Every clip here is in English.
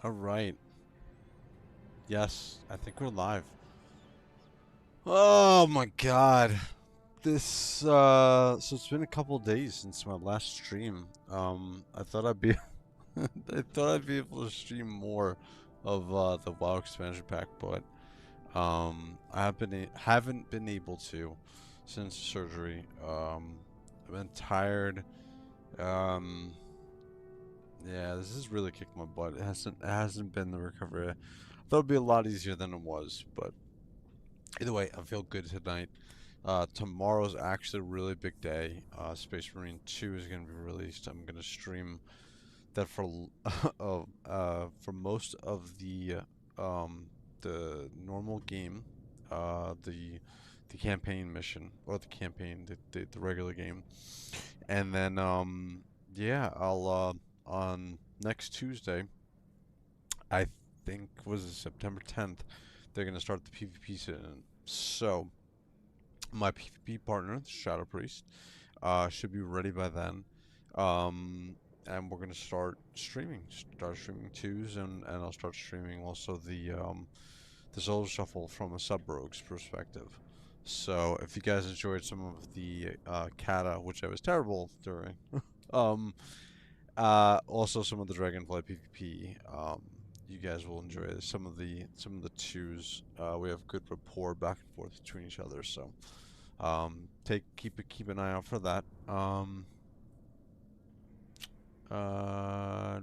All right. Yes, I think we're live. Oh my God. So it's been a couple days since my last stream. I thought I'd be I thought I'd be able to stream more of the WoW expansion pack, but haven't been able to since surgery. I've been tired. Um yeah, this has really kicked my butt. It hasn't been the recovery. I thought it'd be a lot easier than it was, but either way, I feel good tonight. Tomorrow's actually a really big day. Space Marine 2 is going to be released. I'm going to stream that for most of um, the normal game, the campaign mission or the campaign, the regular game, and then yeah, I'll on next Tuesday. I think was it September 10th. They're going to start the PvP season. So my PvP partner, the Shadow Priest, should be ready by then. And we're gonna start streaming twos, and I'll start streaming also the Soul Shuffle from a Sub Rogue's perspective. So if you guys enjoyed some of the Kata, which I was terrible during, um, also some of the Dragonfly PvP, you guys will enjoy some of the twos. We have good rapport back and forth between each other, so keep an eye out for that.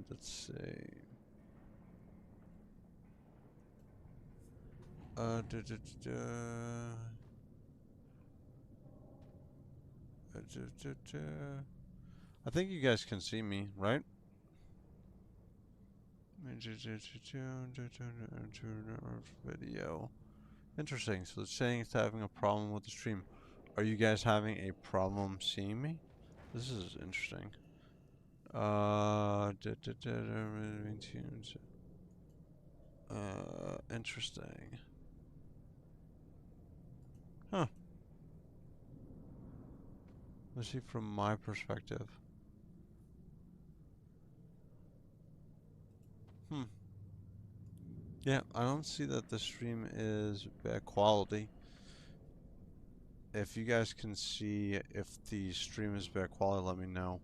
Let's see. Da, da, da, da. I think you guys can see me, right? Video. Interesting. So it's saying it's having a problem with the stream. Are you guys having a problem seeing me? This is interesting. Interesting. Huh. Let's see from my perspective. Hmm. Yeah, I don't see that the stream is bad quality. If you guys can see if the stream is bad quality, let me know.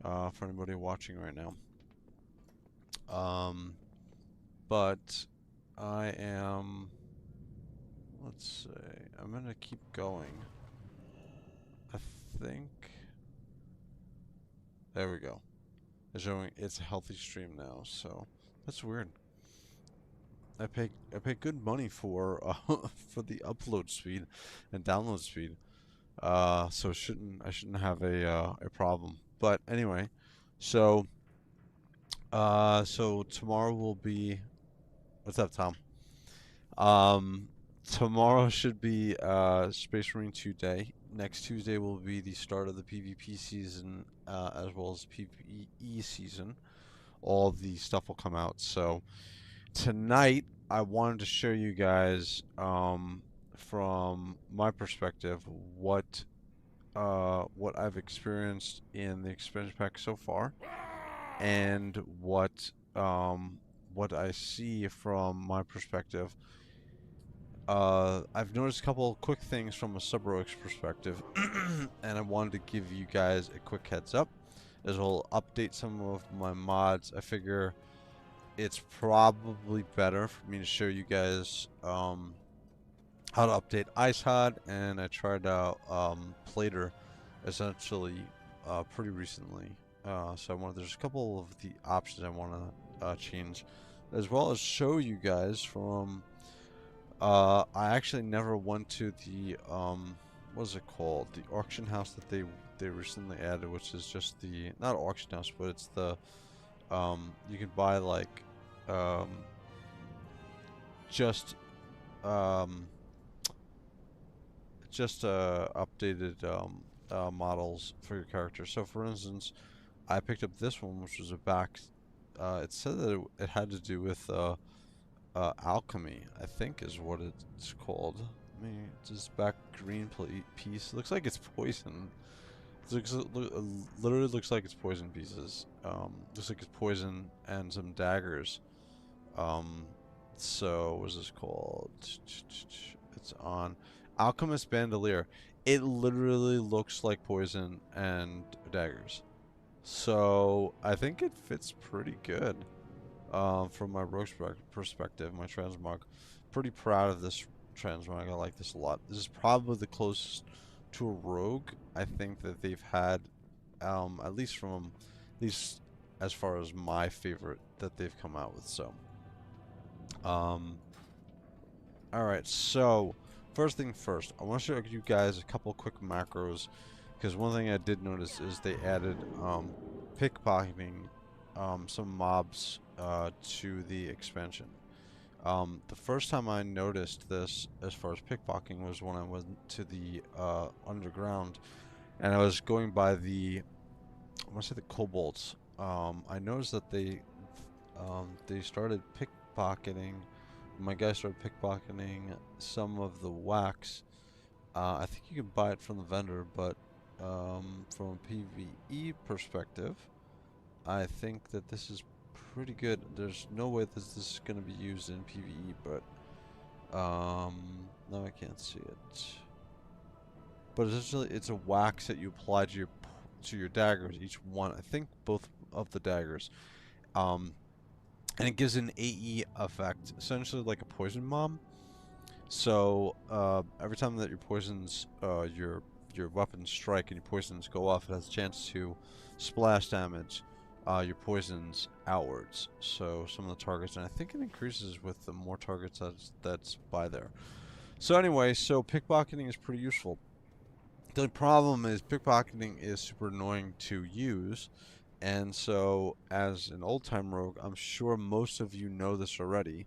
For anybody watching right now. Um, but I am. Let's see. I'm gonna keep going. I think. There we go. It's showing it's a healthy stream now, so that's weird. I pay good money for for the upload speed and download speed. So I shouldn't have a problem. But anyway, so so tomorrow will be what's up, Tom? Um, Tomorrow should be Space Marine 2 day. Next Tuesday will be the start of the PvP season, as well as PvE season. All the stuff will come out. So tonight I wanted to show you guys, from my perspective, what I've experienced in the expansion pack so far, and what I see from my perspective. I've noticed a couple of quick things from a sub-rogue's perspective, and I wanted to give you guys a quick heads up, as well update some of my mods. I figure it's probably better for me to show you guys how to update IceHud, and I tried out Plater essentially pretty recently. There's a couple of the options I want to change, as well as show you guys from. I actually never went to the what is it called? The auction house that they recently added, which is just the not auction house, but it's the you can buy like um just um updated models for your character. So for instance, I picked up this one, which was a back. It said that it had to do with alchemy, I think is what it's called. I mean, just back green piece. It looks like it's poison. Literally looks like it's poison pieces. Looks like it's poison and some daggers. So what's this called? It's on Alchemist Bandolier. It literally looks like poison and daggers. So I think it fits pretty good. From my rogue's perspective, my transmog. Pretty proud of this transmog. I like this a lot. This is probably the closest to a rogue I think that they've had, at least at least as far as my favorite that they've come out with. So, all right. So, first thing first, I want to show you guys a couple quick macros, because one thing I did notice is they added pickpocketing some mobs to the expansion. The first time I noticed this, as far as pickpocketing, was when I went to the underground, and I was going by I want to say the kobolds. I noticed that they started pickpocketing. My guy started pickpocketing some of the wax. I think you can buy it from the vendor, but from a PvE perspective, I think that this is pretty good. There's no way this is going to be used in PvE, but no, I can't see it. But essentially, it's a wax that you apply to your daggers. Each one, I think, both of the daggers, and it gives an AE effect, essentially like a poison bomb. So every time that your poisons, your weapons strike and your poisons go off, it has a chance to splash damage your poisons outwards. So some of the targets, and I think it increases with the more targets that's by there. So anyway, so pickpocketing is pretty useful. The problem is pickpocketing is super annoying to use, and so as an old-time rogue, I'm sure most of you know this already.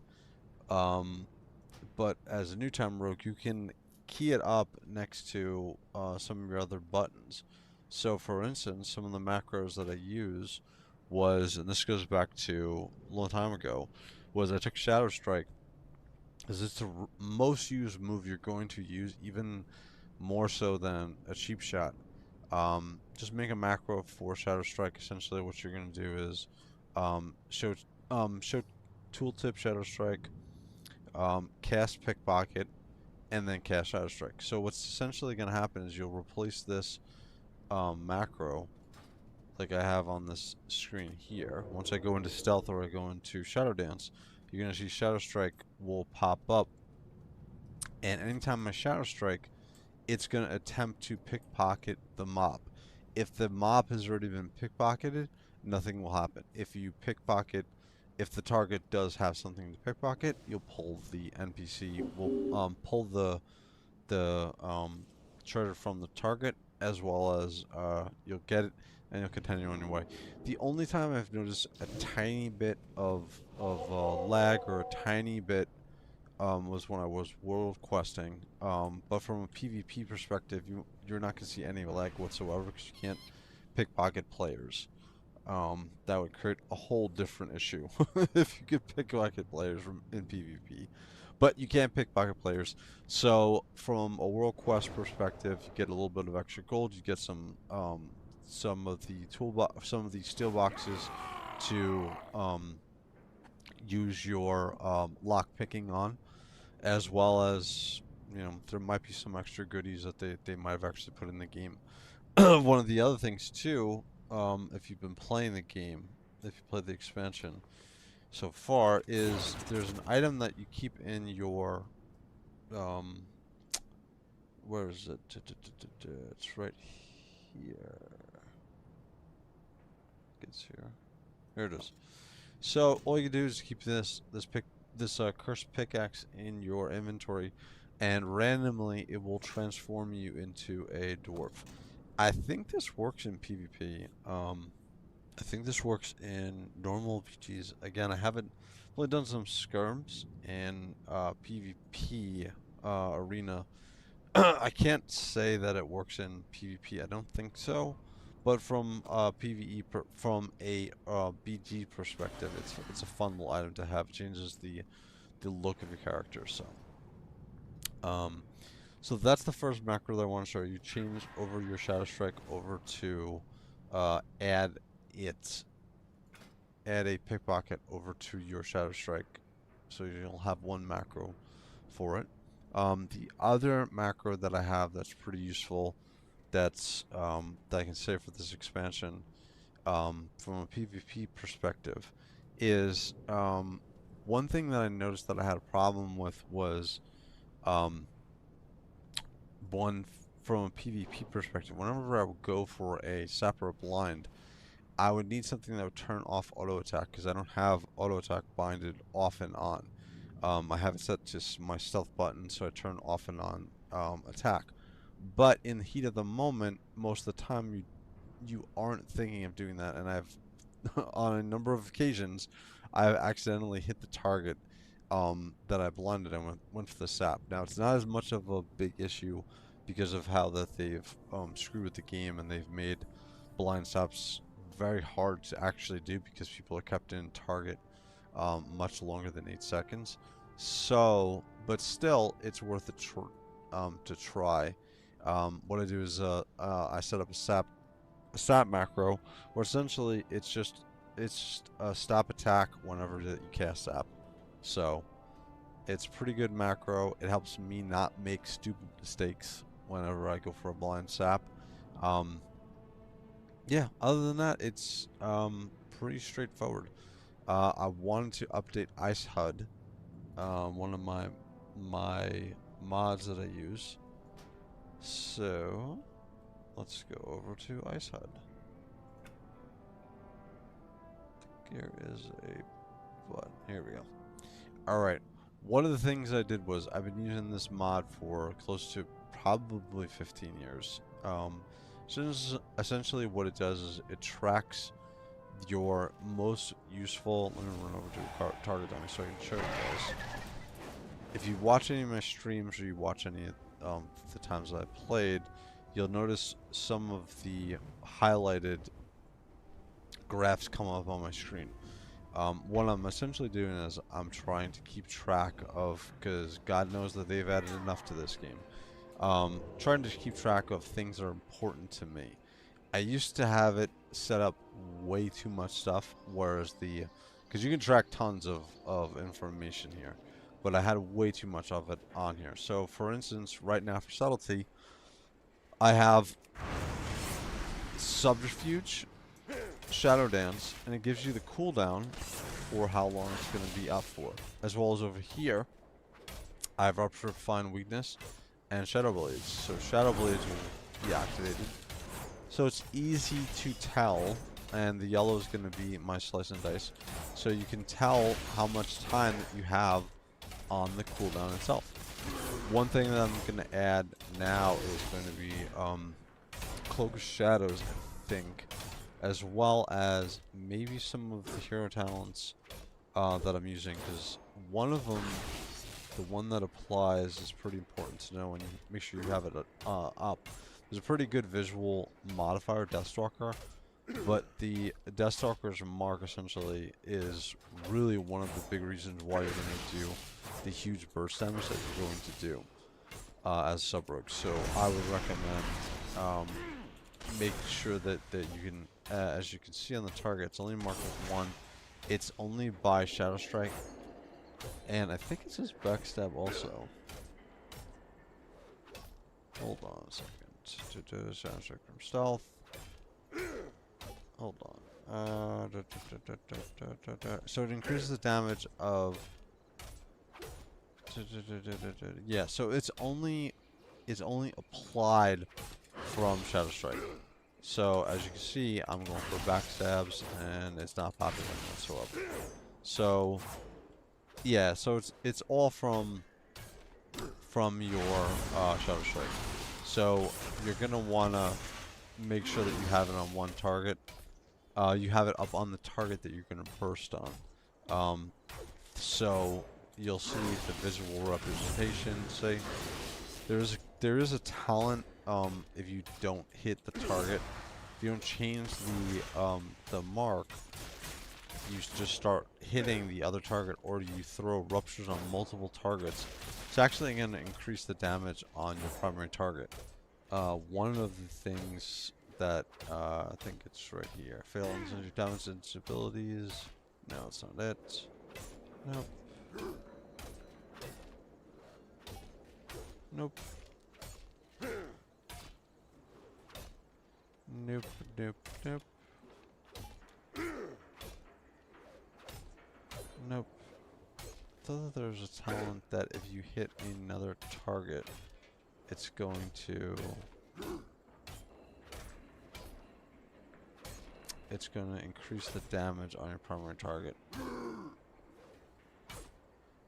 But as a new-time rogue, you can key it up next to some of your other buttons. So for instance, some of the macros that I use was, and this goes back to a long time ago, was I took Shadow Strike, because it's the most used move you're going to use, even more so than a cheap shot. Just make a macro for Shadow Strike. Essentially, what you're going to do is show tooltip Shadow Strike, cast Pickpocket, and then cast Shadow Strike. So what's essentially going to happen is you'll replace this macro like I have on this screen here. Once I go into Stealth or I go into Shadow Dance, you're going to see Shadow Strike will pop up, and anytime I Shadow Strike, it's going to attempt to pickpocket the mob. If the mob has already been pickpocketed, nothing will happen. If you pickpocket, if the target does have something to pickpocket, you'll pull the NPC, will pull the treasure from the target, as well as you'll get it, and you'll continue on your way. The only time I've noticed a tiny bit of lag, or a tiny bit, was when I was world questing. But from a PvP perspective, you're not going to see any lag whatsoever, because you can't pickpocket players. That would create a whole different issue if you could pickpocket players in PvP. But you can't pickpocket players. So from a world quest perspective, you get a little bit of extra gold. You get some of the steel boxes to use your lock picking on, as well as, there might be some extra goodies that they might have actually put in the game. One of the other things too, if you've been playing the game, if you played the expansion so far, is there's an item that you keep in your, where is it? It's right here. It's here. Here it is. So all you do is keep this cursed pickaxe in your inventory, and randomly it will transform you into a dwarf. I think this works in PvP. I think this works in normal RPGs. Again, I haven't really done some skirms in PvP arena. I can't say that it works in PvP. I don't think so. But from PvE, from a BG perspective, it's a fun little item to have. It changes the look of your character. So that's the first macro that I want to show you. Change over your Shadow Strike over to add it add a pickpocket over to your Shadow Strike, so you'll have one macro for it. The other macro that I have that's pretty useful, that's that I can say for this expansion, from a PvP perspective, is one thing that I noticed that I had a problem with was um, one from a PvP perspective. Whenever I would go for a sap or a blind, I would need something that would turn off auto attack because I don't have auto attack binded off and on. I have it set to my stealth button, so I turn off and on attack. But in the heat of the moment, most of the time you aren't thinking of doing that, and I've on a number of occasions I've accidentally hit the target that I blinded and went for the sap. Now it's not as much of a big issue because of how that they've screwed with the game, and they've made blind saps very hard to actually do because people are kept in target much longer than 8 seconds. So, but still, it's worth it to try. What I do is I set up a sap macro, where essentially it's just a stop attack whenever that you cast sap. So it's pretty good macro. It helps me not make stupid mistakes whenever I go for a blind sap. Yeah, other than that, it's pretty straightforward. I wanted to update IceHud, one of my mods that I use. So let's go over to IceHud. Here is a button. Here we go. Alright, one of the things I did was I've been using this mod for close to probably 15 years. So essentially what it does is it tracks your most useful. Let me run over to a target dummy so I can show you guys. If you watch any of my streams or you watch any of the times that I played, you'll notice some of the highlighted graphs come up on my screen. What I'm essentially doing is I'm trying to keep track of, because God knows that they've added enough to this game, trying to keep track of things that are important to me. I used to have it set up way too much stuff, whereas because you can track tons of information here, but I had way too much of it on here. So for instance, right now for Subtlety, I have Subterfuge, Shadow Dance, and it gives you the cooldown for how long it's going to be up for. As well as over here, I have Rupture, Fine Weakness, and Shadow Blades. So Shadow Blades will be activated. So it's easy to tell, and the yellow is going to be my Slice and Dice. So you can tell how much time that you have on the cooldown itself. One thing that I'm going to add now is going to be Cloak of Shadows, I think, as well as maybe some of the hero talents that I'm using, because one of them, the one that applies, is pretty important to know, and you make sure you have it up. There's a pretty good visual modifier, Deathstalker, but the Deathstalker's mark essentially is really one of the big reasons why you're going to do the huge burst damage that you're going to do as Sub-Rogue. So I would recommend make sure that you can, as you can see on the target, it's only marked with 1. It's only by Shadow Strike, and I think it says Backstab also. Hold on a second. Shadow Strike from Stealth. Hold on. So it increases the damage of. Yeah, so it's only applied from Shadow Strike. So as you can see, I'm going for backstabs, and it's not popping whatsoever. So yeah, so it's all from your Shadow Strike. So you're gonna wanna make sure that you have it on one target. You have it up on the target that you're gonna burst on. So you'll see the visual representation. Say there is a talent. If you don't hit the target, if you don't change the mark, you just start hitting the other target, or you throw ruptures on multiple targets. It's actually going to increase the damage on your primary target. One of the things that I think it's right here. Fail on damage and abilities. No, it's not it. Nope. Nope. Nope, nope, nope. Nope. I thought that there's a talent that if you hit another target, it's going to... It's going to increase the damage on your primary target.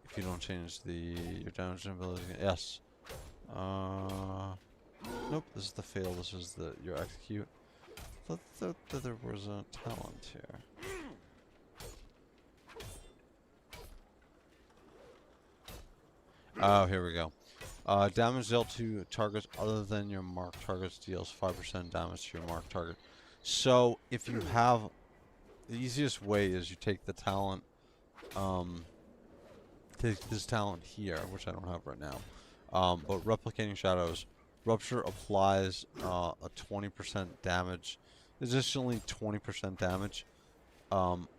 If you don't change your damage ability. Yes. Nope, this is the fail, this is your execute. I thought that there was a talent here. Oh, here we go. Damage dealt to targets other than your marked targets deals 5% damage to your marked target. So, if you have... The easiest way is you take the talent... take this talent here, which I don't have right now. But Replicating Shadows. Rupture applies a 20% damage. Additionally, 20% damage.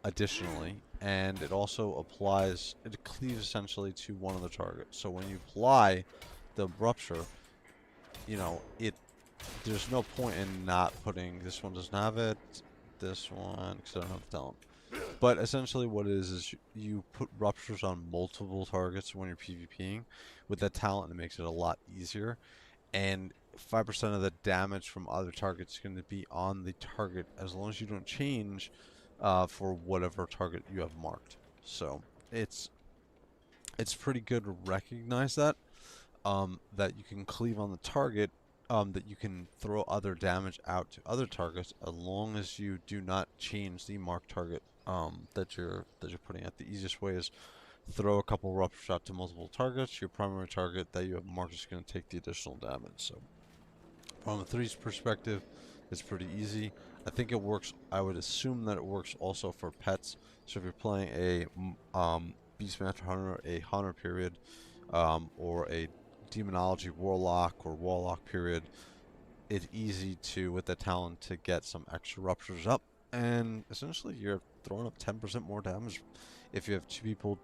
Additionally. And it also applies... It cleaves essentially to one of the targets. So when you apply the Rupture, you know, there's no point in not putting... This one doesn't have it. This one, because I don't have the talent. But essentially what it is you put Ruptures on multiple targets when you're PvPing. With that talent, it makes it a lot easier. And 5% of the damage from other targets is going to be on the target as long as you don't change for whatever target you have marked. So it's pretty good to recognize that that you can cleave on the target, that you can throw other damage out to other targets as long as you do not change the marked target that you're putting at. The easiest way is throw a couple rupture shot to multiple targets. Your primary target that you have marked is going to take the additional damage. So from a 3's perspective, it's pretty easy. I think it works. I would assume that it works also for pets. So if you're playing a Beastmaster Hunter, a Hunter period, or a Demonology Warlock or Warlock period, it's easy to, with the talent, to get some extra ruptures up, and essentially you're throwing up 10% more damage if you have two people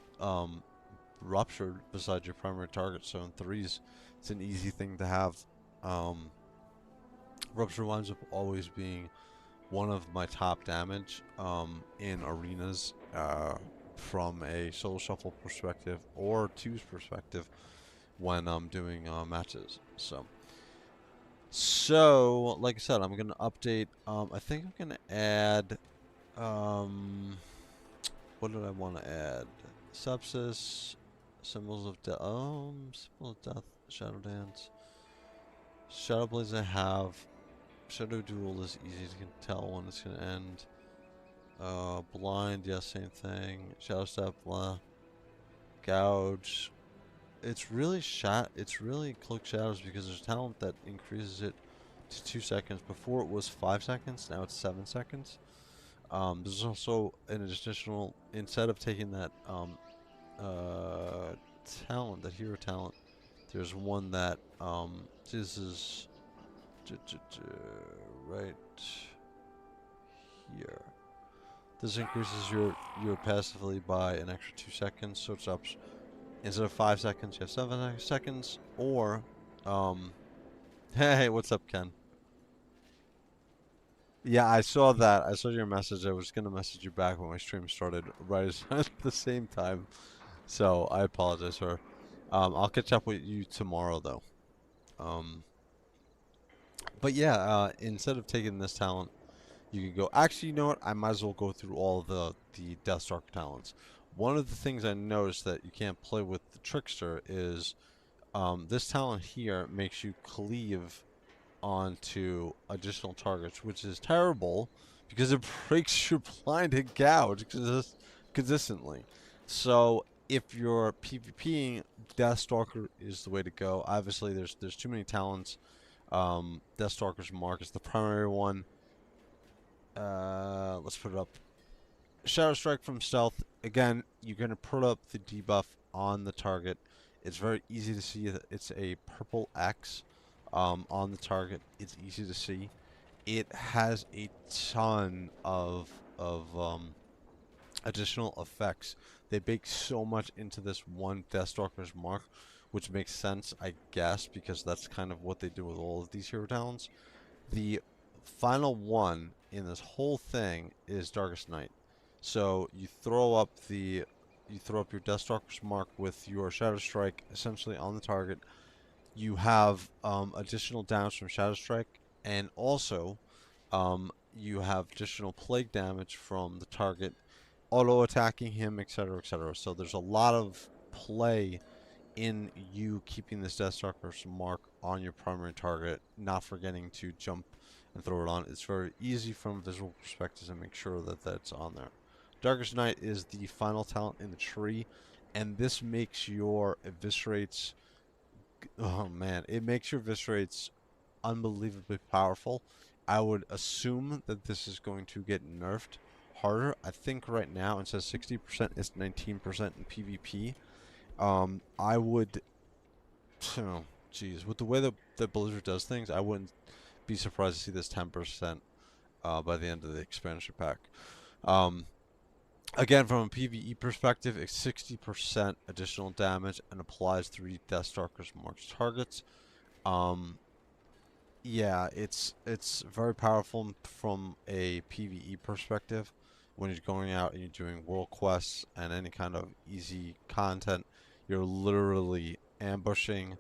ruptured besides your primary target. So in 3's, it's an easy thing to have. Rupture winds up always being one of my top damage in arenas from a solo shuffle perspective or 2's perspective when I'm doing matches. So like I said, I'm gonna update. I think I'm gonna add. What did I want to add? Sepsis, symbols of death. Symbols of death. Shadow dance. Shadow blaze I have. Shadow duel is easy to tell when it's gonna end. Blind, yes, same thing. Shadow step, blah. Gouge. It's really Cloak Shadows because there's talent that increases it to 2 seconds. Before it was 5 seconds, now it's 7 seconds. There's also an additional, instead of taking that talent, that hero talent, there's one that this is right here. This increases your passively by an extra 2 seconds, so it's up. Instead of 5 seconds, you have 7 seconds, or, hey, what's up, Ken? Yeah, I saw that. I saw your message. I was going to message you back when my stream started right at the same time. So, I apologize, sir. I'll catch up with you tomorrow, though. But yeah, instead of taking this talent, you can go... Actually, you know what? I might as well go through all the Deathstalker talents. One of the things I noticed that you can't play with the Trickster is this talent here makes you cleave onto additional targets, which is terrible because it breaks your blind and gouge consistently. So if you're PvPing, Deathstalker is the way to go. Obviously, there's too many talents. Deathstalker's Mark is the primary one. Let's put it up. Shadow Strike from Stealth. Again, you're going to put up the debuff on the target. It's very easy to see that it's a purple X on the target. It's easy to see. it has a ton of additional effects. They bake so much into this one Deathstalker's mark, which makes sense, I guess, because that's kind of what they do with all of these hero talents. The final one in this whole thing is Darkest Night. So you throw up your Deathstalker's mark with your Shadow Strike essentially on the target. You have additional damage from Shadow Strike, and also you have additional plague damage from the target, auto attacking him, etc., etc. So there's a lot of play in you keeping this Deathstalker's mark on your primary target, not forgetting to jump and throw it on. It's very easy from a visual perspective to make sure that that's on there. Darkest Night is the final talent in the tree, and this makes your eviscerates. Oh man, it makes your eviscerates unbelievably powerful. I would assume that this is going to get nerfed harder. I think right now it says 60%, it's 19% in PvP. I would, oh, geez, with the way that Blizzard does things, I wouldn't be surprised to see this 10% by the end of the expansion pack. Um, Again, from a PvE perspective, it's 60% additional damage and applies 3 Deathstalker's marked targets. Um, yeah, it's very powerful from a PvE perspective. When you're going out and you're doing world quests and any kind of easy content, you're literally ambushing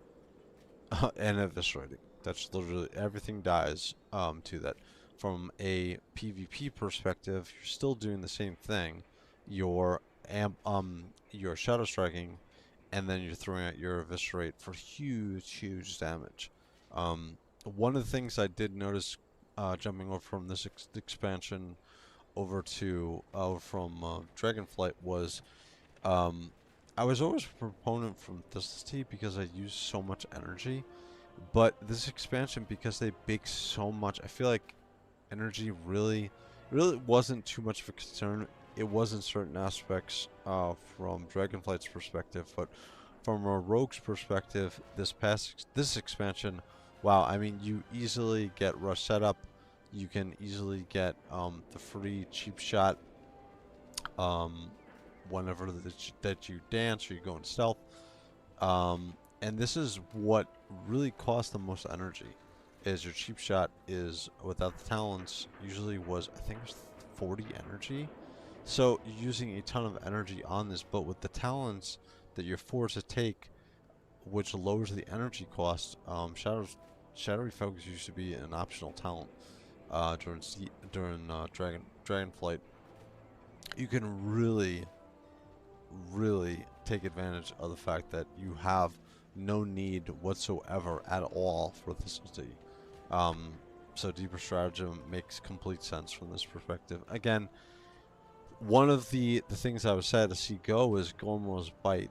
and eviscerating. That's literally everything dies to that. From a PvP perspective, you're still doing the same thing. You're you're shadow striking, and then you're throwing out your eviscerate for huge damage. One of the things I did notice jumping over from this expansion over to Dragonflight was I was always a proponent from this T because I use so much energy, but this expansion, because they bake so much, I feel like energy really wasn't too much of a concern. It was in certain aspects from Dragonflight's perspective, but from a Rogue's perspective, this expansion, wow! I mean, you easily get rush setup. You can easily get the free cheap shot um, whenever that you dance or you go in stealth. And this is what really costs the most energy. Is your cheap shot is without the talents usually was, I think it was 40 energy. So you're using a ton of energy on this, but with the talents that you're forced to take, which lowers the energy cost, Shadowy Focus used to be an optional talent during Dragonflight. You can really take advantage of the fact that you have no need whatsoever at all for this ability. So Deeper Stratagem makes complete sense from this perspective. Again, one of the things I was sad to see go is Gormo's Bite.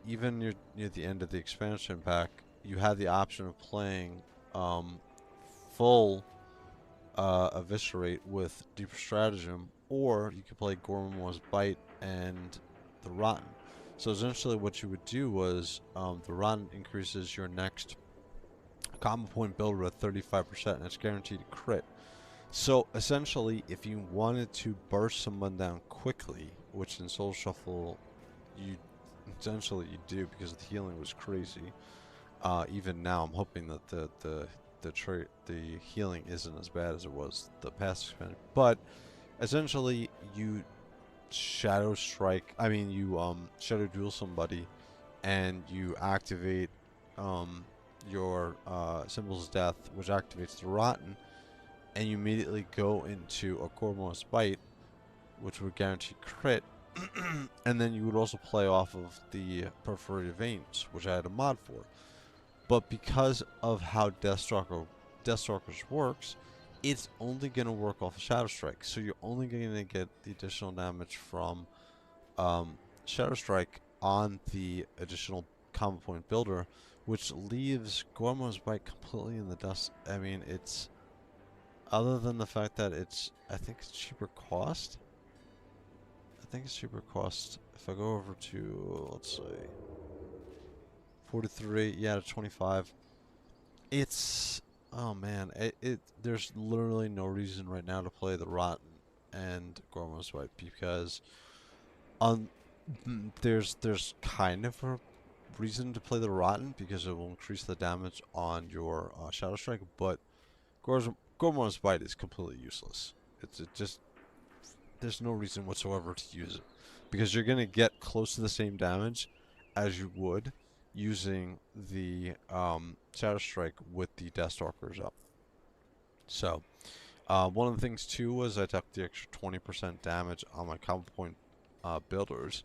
Even near the end of the expansion pack, you had the option of playing full Eviscerate with Deeper Stratagem, or you could play Gormo's Bite and the Rotten. So essentially what you would do was the Rotten increases your next combo point builder at 35% and it's guaranteed to crit. So essentially, if you wanted to burst someone down quickly, which in Soul Shuffle you do because the healing was crazy. Even now, I'm hoping that the healing isn't as bad as it was the past expansion. But essentially, you shadow strike. I mean, you shadow duel somebody, and you activate your Symbol's Death, which activates the Rotten, and you immediately go into a Gormor's Bite, which would guarantee crit. And then you would also play off of the Perforated Veins, which I had a mod for. But because of how Deathstalkers works, it's only going to work off of Shadow Strike. So you're only going to get the additional damage from Shadow Strike on the additional combo point builder, which leaves Gormo's Bite completely in the dust. I mean, it's... Other than the fact that I think it's cheaper cost. I think it's cheaper cost. If I go over to, let's say, 43, yeah, to 25. It's Oh man, there's literally no reason right now to play the Rotten and Gormos White because on there's kind of a reason to play the Rotten because it will increase the damage on your Shadow Strike, but Gormon's Bite is completely useless. It just there's no reason whatsoever to use it because you're gonna get close to the same damage as you would using the Shadow Strike with the Deathstalkers up. So one of the things too was I took the extra 20% damage on my combo point builders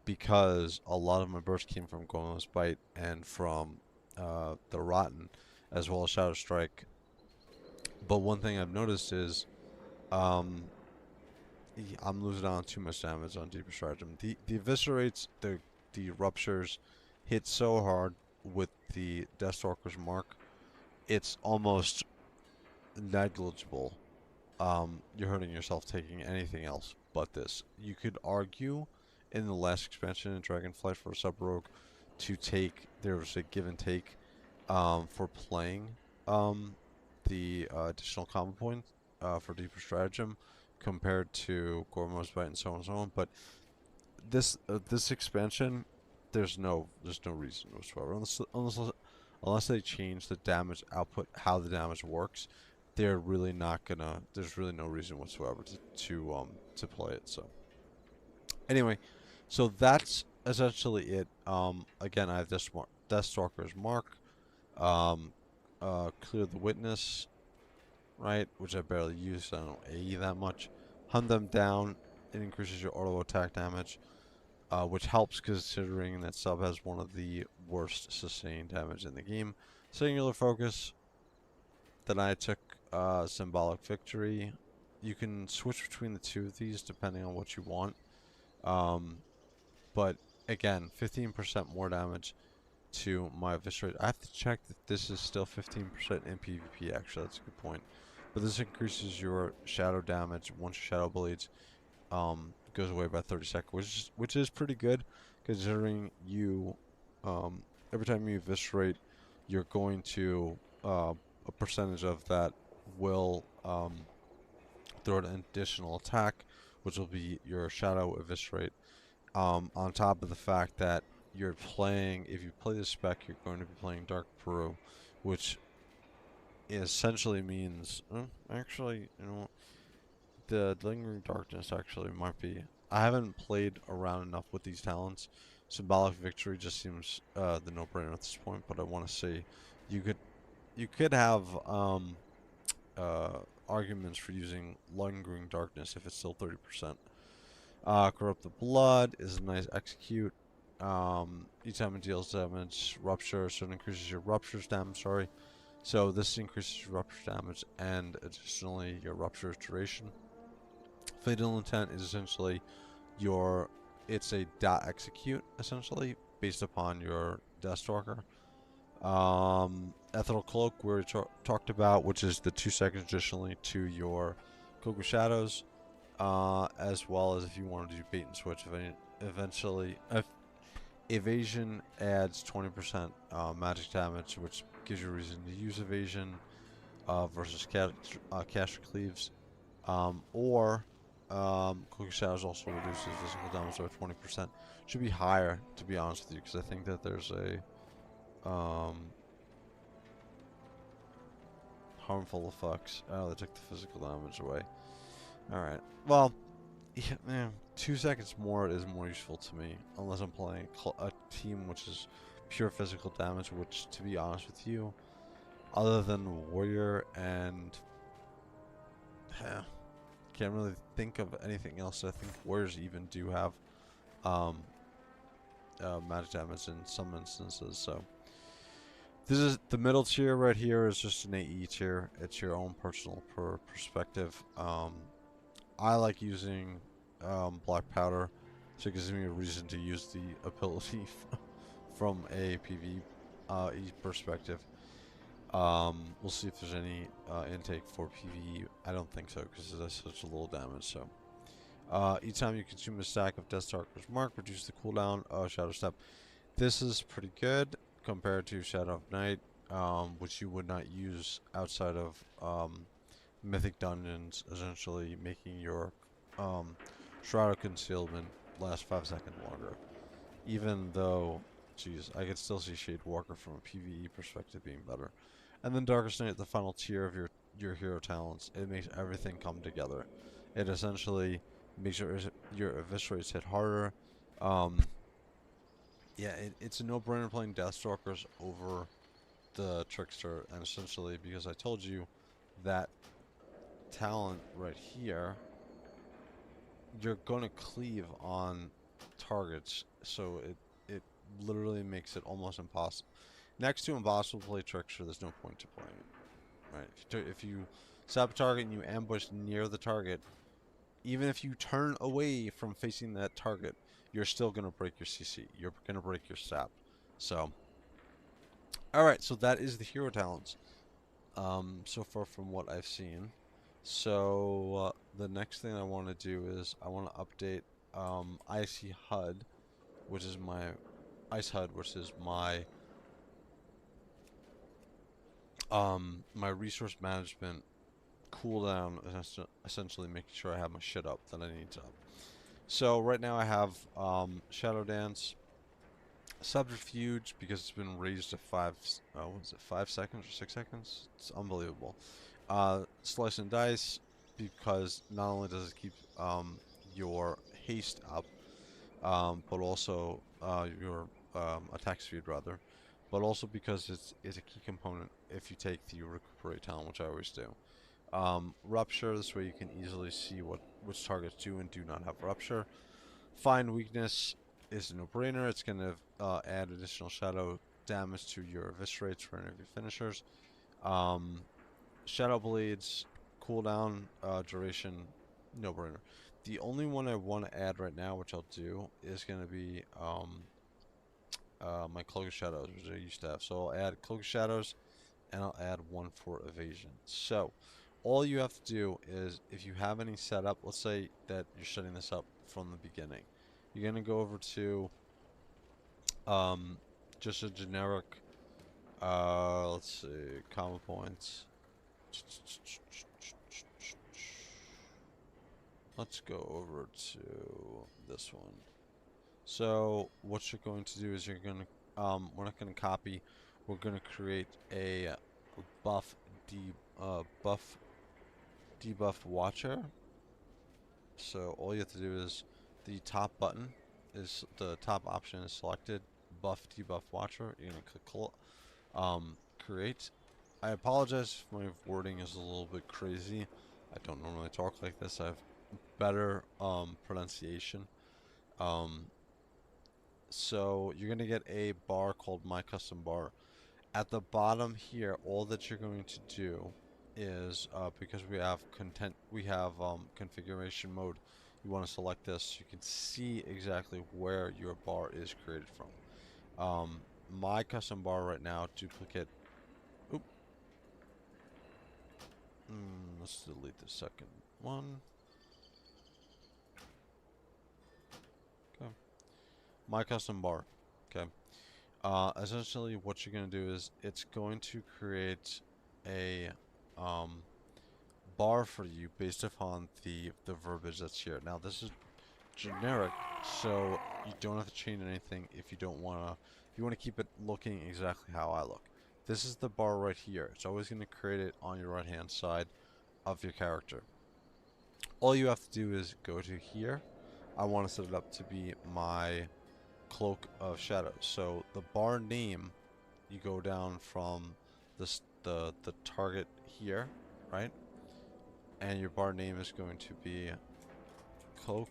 because a lot of my burst came from Gormon's Bite and from the Rotten as well as Shadow Strike. But one thing I've noticed is um, I'm losing on too much damage on Deeper Stratagem. The eviscerates, the ruptures hit so hard with the Deathstalker's mark, it's almost negligible. You're hurting yourself taking anything else but this. You could argue in the last expansion in Dragonflight for Sub Rogue to take there was a give and take for playing the additional combo points for Deeper Stratagem compared to Gormo's Bite and so on and so on. But this expansion, there's no reason whatsoever unless they change the damage output, how the damage works. They're really not gonna. There's really no reason whatsoever to play it. So anyway, so that's essentially it. Again, I have Deathstalker's Mark. Clear the Witness, right? Which I barely use. I don't AE that much. Hunt them down. It increases your auto attack damage, which helps considering that sub has one of the worst sustained damage in the game. Singular Focus. Then I took Symbolic Victory. You can switch between the two of these depending on what you want. But again, 15% more damage to my Eviscerate. I have to check that this is still 15% in PvP, actually. That's a good point. But this increases your shadow damage once your shadow bleeds. Goes away by 30 seconds, which is pretty good considering you every time you eviscerate, you're going to a percentage of that will throw an additional attack, which will be your shadow eviscerate. On top of the fact that you're playing, if you play the spec, you're going to be playing Dark Peru, which essentially means, actually, you know, the Lingering Darkness actually might be. I haven't played around enough with these talents. Symbolic Victory just seems the no-brainer at this point, but I want to say you could have arguments for using Lingering Darkness if it's still 30%. Corrupt the Blood is a nice execute. Each time it deals damage, Rupture, so it increases your Rupture's damage, sorry. So this increases your Rupture damage and additionally your Rupture's duration. Fatal Intent is essentially it's a dot execute, essentially, based upon your Deathstalker. Ethereal Cloak, we already talked about, which is the 2 seconds additionally to your Cloak of Shadows, as well as if you want to do bait and switch, eventually, evasion adds 20% magic damage, which gives you a reason to use evasion versus caster cleaves, or Cloak of Shadows also reduces physical damage by 20%. Should be higher, to be honest with you, because I think that there's a harmful effects. Oh, they took the physical damage away. Alright. Well, yeah, 2 seconds more is more useful to me, unless I'm playing a team which is pure physical damage, which, to be honest with you, other than Warrior and... can't really think of anything else. I think Warriors even do have magic damage in some instances, so... This is the middle tier right here is just an AE tier. It's your own personal perspective. I like using black powder, so it gives me a reason to use the ability from a PvE perspective. We'll see if there's any intake for PvE. I don't think so because that's such a little damage. So each time you consume a stack of Deathstalker's Mark, reduce the cooldown of Shadow Step. This is pretty good compared to Shadow of Night. which you would not use outside of mythic dungeons, essentially making your Shroud of Concealment last 5 seconds longer. Even though, geez, I could still see Shade Walker from a PvE perspective being better. And then Darkest Night, the final tier of your hero talents, it makes everything come together. It essentially makes your eviscerates hit harder. Yeah, it's a no-brainer playing Deathstalkers over the Trickster, and essentially because I told you that talent right here, you're gonna cleave on targets, so it literally makes it almost impossible. Next to impossible to play Trickster, there's no point to playing it, right? If you set up a target and you ambush near the target, even if you turn away from facing that target, you're still gonna break your CC. You're gonna break your sap. So, all right. So that is the hero talents. So far from what I've seen. So the next thing I want to do is I want to update IceHud, which is my my resource management cooldown, essentially making sure I have my shit up that I need to up. So right now I have Shadow Dance, Subterfuge, because it's been raised to 5 seconds or 6 seconds? It's unbelievable. Slice and Dice, because not only does it keep your haste up, but also your attack speed rather, but also because it's a key component if you take the recuperate talent, which I always do. Rupture, this way you can easily see which targets do and do not have rupture. Find Weakness is a no-brainer. It's going to add additional shadow damage to your eviscerates for any of your finishers. Shadow Blades, cooldown, duration, no-brainer. The only one I want to add right now, which I'll do, is going to be my Cloak of Shadows, which I used to have. So I'll add Cloak of Shadows, and I'll add one for evasion. So all you have to do is, if you have any setup, let's say that you're setting this up from the beginning, you're going to go over to just a generic, let's see, comma points. Let's go over to this one. So what you're going to do is you're going to, we're not going to copy, we're going to create a buff debuff watcher. So all you have to do is the top button is the top option is selected, buff debuff watcher. You're gonna click create. I apologize if my wording is a little bit crazy. I don't normally talk like this. I have better pronunciation. So you're gonna get a bar called My Custom Bar. At the bottom here, all that you're going to do is because we have configuration mode. You want to select this. You can see exactly where your bar is created from. My custom bar right now, duplicate. Oop. Let's delete the second one. Okay. My custom bar. Okay. Essentially, what you're going to do is it's going to create a bar for you based upon the verbiage that's here. Now, this is generic, so you don't have to change anything if you don't want to. If you want to keep it looking exactly how I look. This is the bar right here. It's always going to create it on your right hand side of your character. All you have to do is go to here. I want to set it up to be my Cloak of Shadows. So the bar name, you go down from the target here, right? And your bar name is going to be Cloak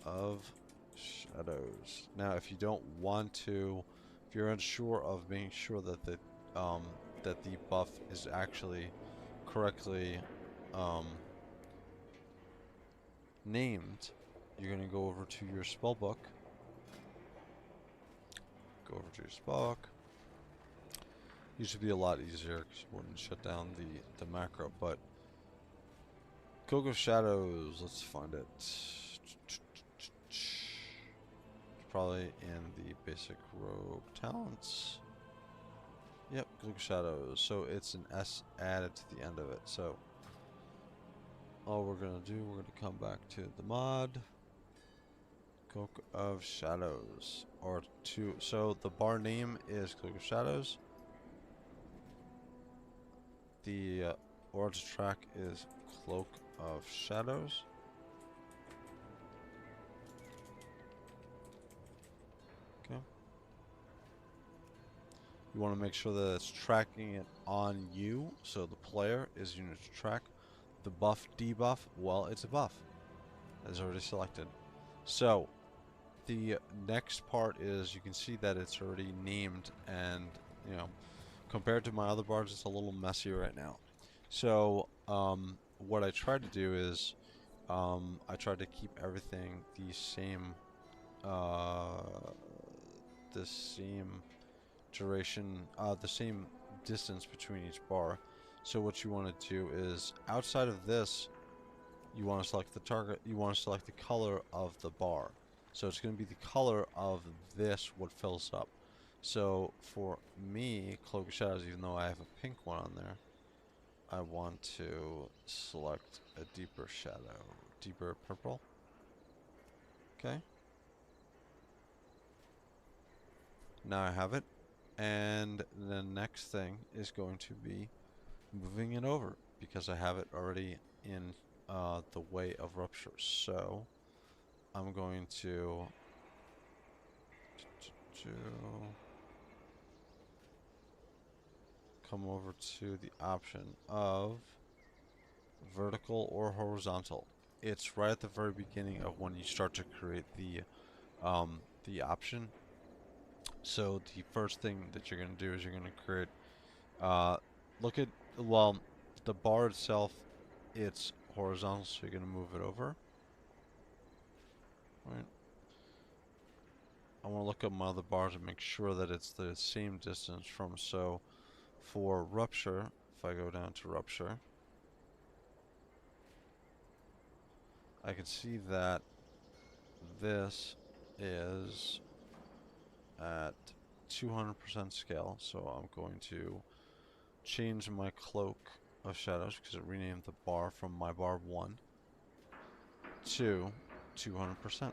of Shadows. Now, if you don't want to, if you're unsure of making sure that the buff is actually correctly named, you're gonna go over to your spell book. Go over to your spell book. Used to be a lot easier because you wouldn't shut down the macro, but Cloak of Shadows, let's find it. It's probably in the basic rogue talents. Yep, Cloak Shadows. So it's an S added to the end of it. So all we're gonna do, we're gonna come back to the mod, Cloak of Shadows, or to. So the bar name is Cloak of Shadows. The origin track is Cloak of Shadows. Okay. You want to make sure that it's tracking it on you, so the player is unit to track. The buff debuff, well, it's a buff. It's already selected. So the next part is you can see that it's already named, and you know, compared to my other bars, it's a little messier right now. So what I tried to do is I tried to keep everything uh, the same duration, the same distance between each bar. So what you want to do is, outside of this, you want to select the target, you want to select the color of the bar. So it's going to be the color of this, what fills up. So for me, Cloak of Shadows, even though I have a pink one on there, I want to select a deeper shadow, deeper purple. Okay. Now I have it. And the next thing is going to be moving it over, because I have it already in the way of rupture. So I'm going to come over to the option of vertical or horizontal. It's right at the very beginning of when you start to create the option. So the first thing that you're going to do is you're going to create, look at, well, the bar itself, it's horizontal, so you're going to move it over. Right. I want to look up my other bars and make sure that it's the same distance from, so for rupture, if I go down to rupture, I can see that this is at 200% scale, so I'm going to change my Cloak of Shadows, because it renamed the bar from my bar 1 to 200%.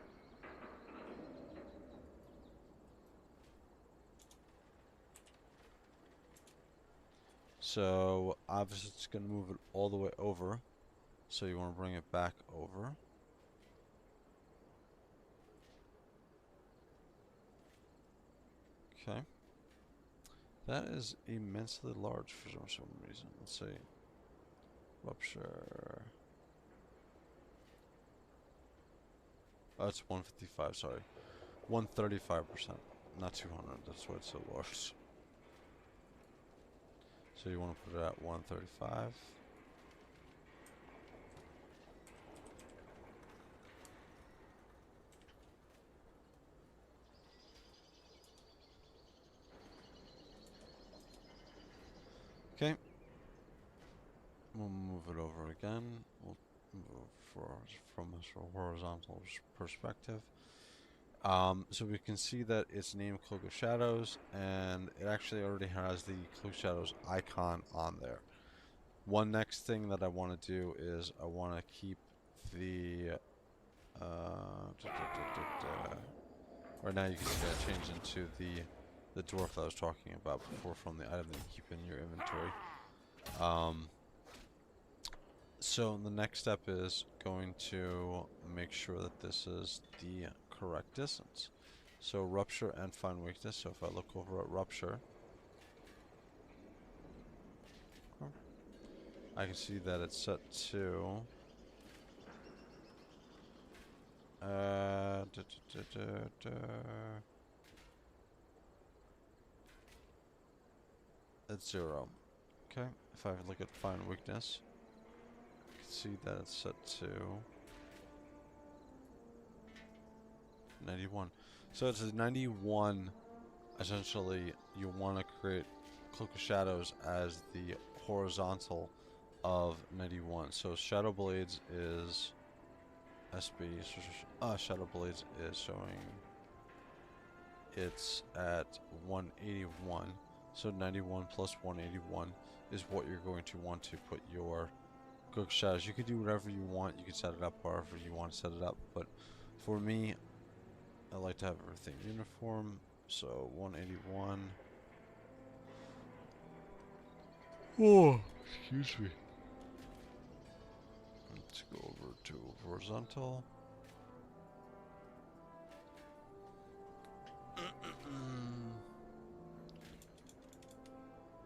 So obviously it's going to move it all the way over, so you want to bring it back over. Okay. That is immensely large for some reason. Let's see. Rupture. Oh, it's 155, sorry. 135%, not 200. That's why it's so large. So you want to put it at 135. Okay. We'll move it over again. We'll move from a horizontal perspective. So we can see that it's named Cloak of Shadows, and it actually already has the Cloak Shadows icon on there. One next thing that I want to do is I want to keep the right now you can see that I changed into the dwarf that I was talking about before, from the item that you keep in your inventory. So the next step is going to make sure that this is the correct distance. So rupture and find weakness. So if I look over at rupture, I can see that it's set to it's 0. Okay, if I look at find weakness, I can see that it's set to 91. So it's a 91. Essentially, you want to create Cloak of Shadows as the horizontal of 91. So Shadow Blades is SB. Shadow Blades is showing it's at 181. So 91 plus 181 is what you're going to want to put your Cloak Shadows. You can do whatever you want. You can set it up however you want to set it up. But for me, I like to have everything uniform. So 181. Oh, excuse me. Let's go over to horizontal.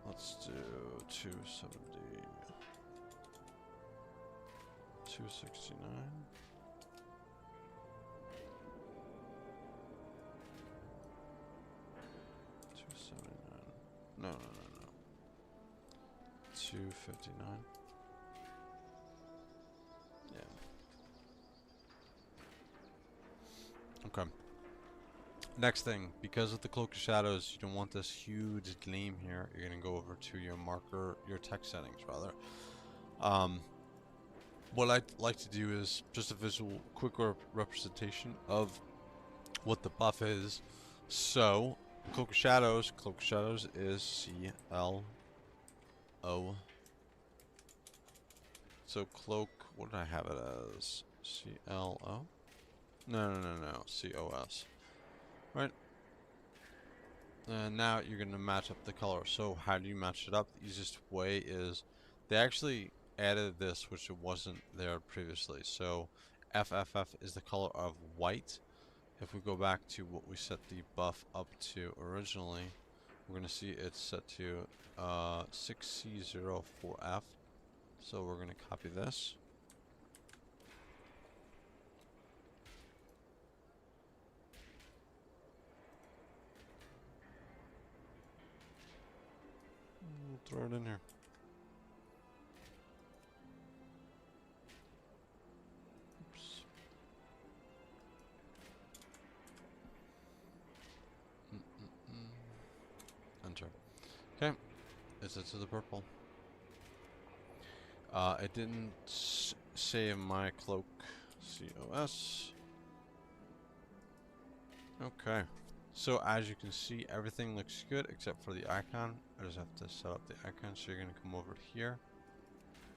Let's do 270. 269. No. 259. Yeah. Okay. Next thing, because of the Cloak of Shadows, you don't want this huge gleam here. You're gonna go over to your marker, your text settings rather. What I'd like to do is just a visual, quick representation of what the buff is. So, Cloak of Shadows is CLO. So Cloak, what did I have it as? CLO? No, COS. Right? And now you're going to match up the color. So how do you match it up? The easiest way is they actually added this, which it wasn't there previously. So FFF is the color of white. If we go back to what we set the buff up to originally, we're going to see it's set to 6C04F. So we're going to copy this. We'll throw it in here. Oops. Enter. Okay. Is it to the purple? It didn't say in my cloak COS. Okay. So as you can see, everything looks good except for the icon. I just have to set up the icon. So you're going to come over here.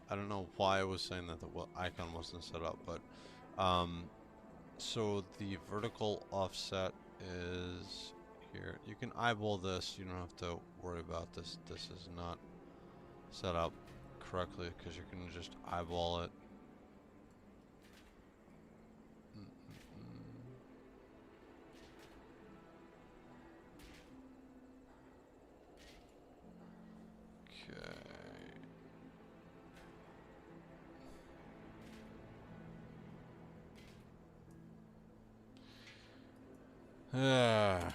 I don't know why I was saying that the icon wasn't set up, but so the vertical offset is here. You can eyeball this. You don't have to worry about this. This is not set up correctly because you can just eyeball it. Okay. 35.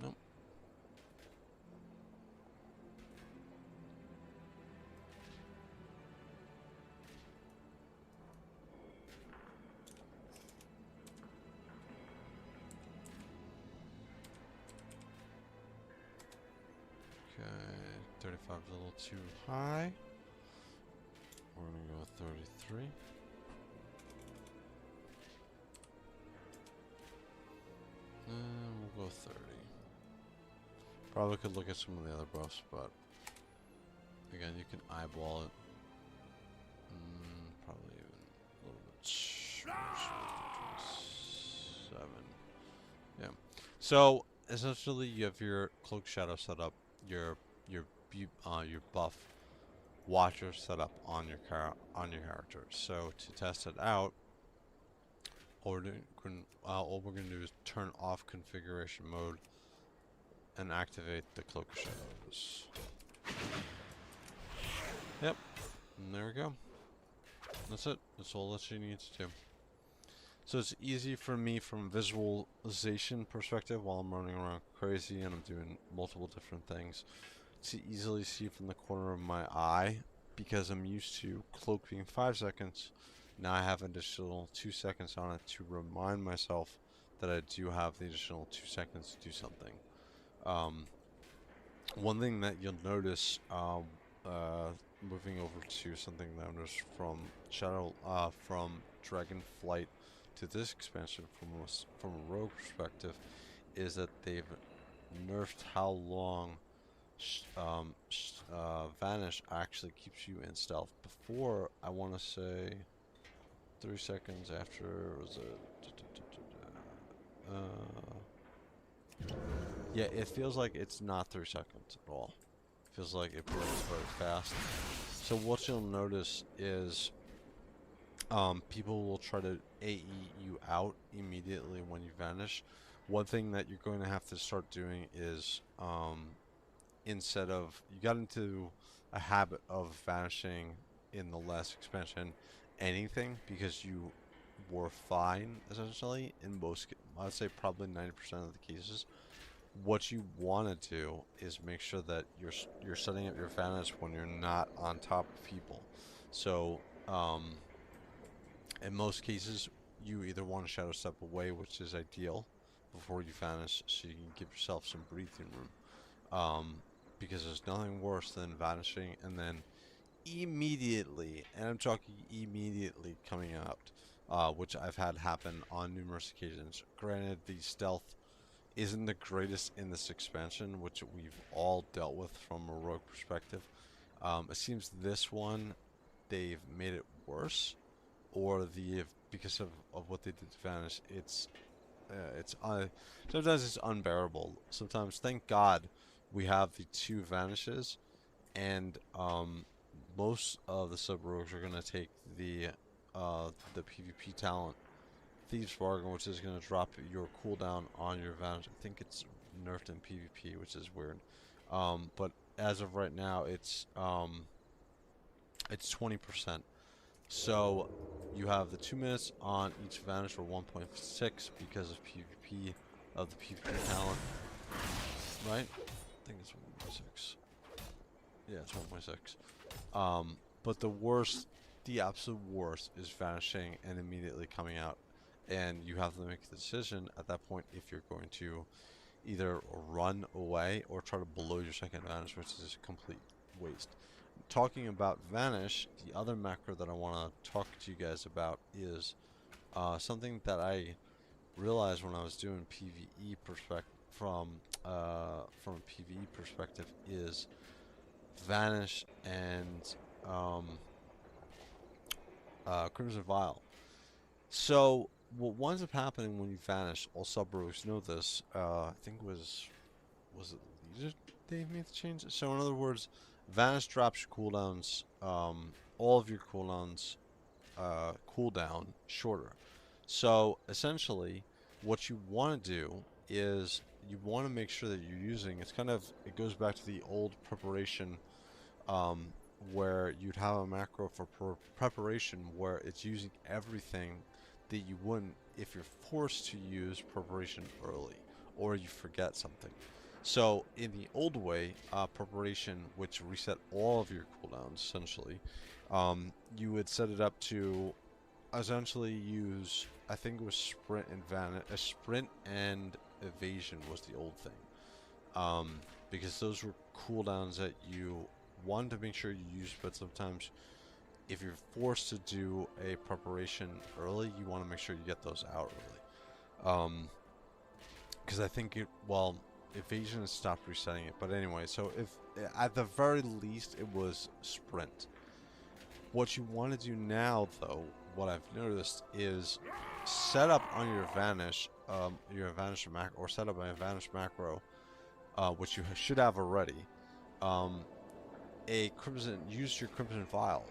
Nope. Okay, 35 is a little too high. We're gonna go with 33. And we'll go 30. Probably could look at some of the other buffs, but again, you can eyeball it. Probably even a little bit. 27. Yeah. So essentially, you have your Cloak Shadow set up, your buff watcher set up on your character. So to test it out, all we're gonna do is turn off configuration mode and activate the Cloak of Shadows. Yep, and there we go. That's it. That's all that you need to do. So it's easy for me from a visualization perspective while I'm running around crazy and I'm doing multiple different things to easily see from the corner of my eye because I'm used to cloak being 5 seconds. Now I have an additional 2 seconds on it to remind myself that I do have the additional 2 seconds to do something. One thing that you'll notice moving over to something that I noticed from from Dragonflight to this expansion from a rogue perspective is that they've nerfed how long Vanish actually keeps you in stealth. Before, I want to say 3 seconds after, was it? Yeah, it feels like it's not 3 seconds at all. It feels like it burns very fast. So what you'll notice is people will try to AE you out immediately when you vanish. One thing that you're going to have to start doing is instead of, you got into a habit of vanishing in the last expansion anything because you were fine essentially in most, I'd say probably 90% of the cases. What you want to do is make sure that you're setting up your vanish when you're not on top of people. So in most cases you either want to shadow step away, which is ideal, before you vanish so you can give yourself some breathing room. Because there's nothing worse than vanishing and then immediately, and I'm talking immediately, coming out, which I've had happen on numerous occasions. Granted, the stealth isn't the greatest in this expansion, which we've all dealt with from a rogue perspective. It seems this one, they've made it worse, or because of what they did to Vanish, sometimes it's unbearable. Sometimes, thank God, we have the 2 vanishes, and most of the sub rogues are gonna take the PvP talent, Thieves Bargain, which is gonna drop your cooldown on your vanish. I think it's nerfed in PvP, which is weird. But as of right now, it's 20%. So you have the 2 minutes on each vanish, or 1.6 because of PvP, of the PvP talent, right? I think it's 1.6. Yeah, it's 1.6. But the absolute worst is vanishing and immediately coming out. And you have to make the decision at that point if you're going to either run away or try to blow your second vanish, which is a complete waste. Talking about Vanish, the other macro that I want to talk to you guys about is something that I realized when I was doing PvE perspective, from a PvE perspective, is Vanish and Crimson Vial. So what winds up happening when you vanish, all sub-rogues know this, I think was it Leader they made the change? So in other words, Vanish drops your cooldowns, all of your cooldowns cooldown shorter. So essentially, what you want to do is you want to make sure that you're using, it goes back to the old preparation, where you'd have a macro for preparation where it's using everything that you wouldn't if you're forced to use preparation early or you forget something. So in the old way, preparation, which reset all of your cooldowns essentially, you would set it up to essentially use, I think it was sprint and evasion was the old thing, because those were cooldowns that you wanted to make sure you use, but sometimes if you're forced to do a preparation early, you want to make sure you get those out early. Because I think evasion has stopped resetting it. But anyway, so if at the very least it was sprint. What you want to do now, though, what I've noticed is set up on your Vanish macro, or set up a Vanish macro, which you should have already. Use your Crimson Vial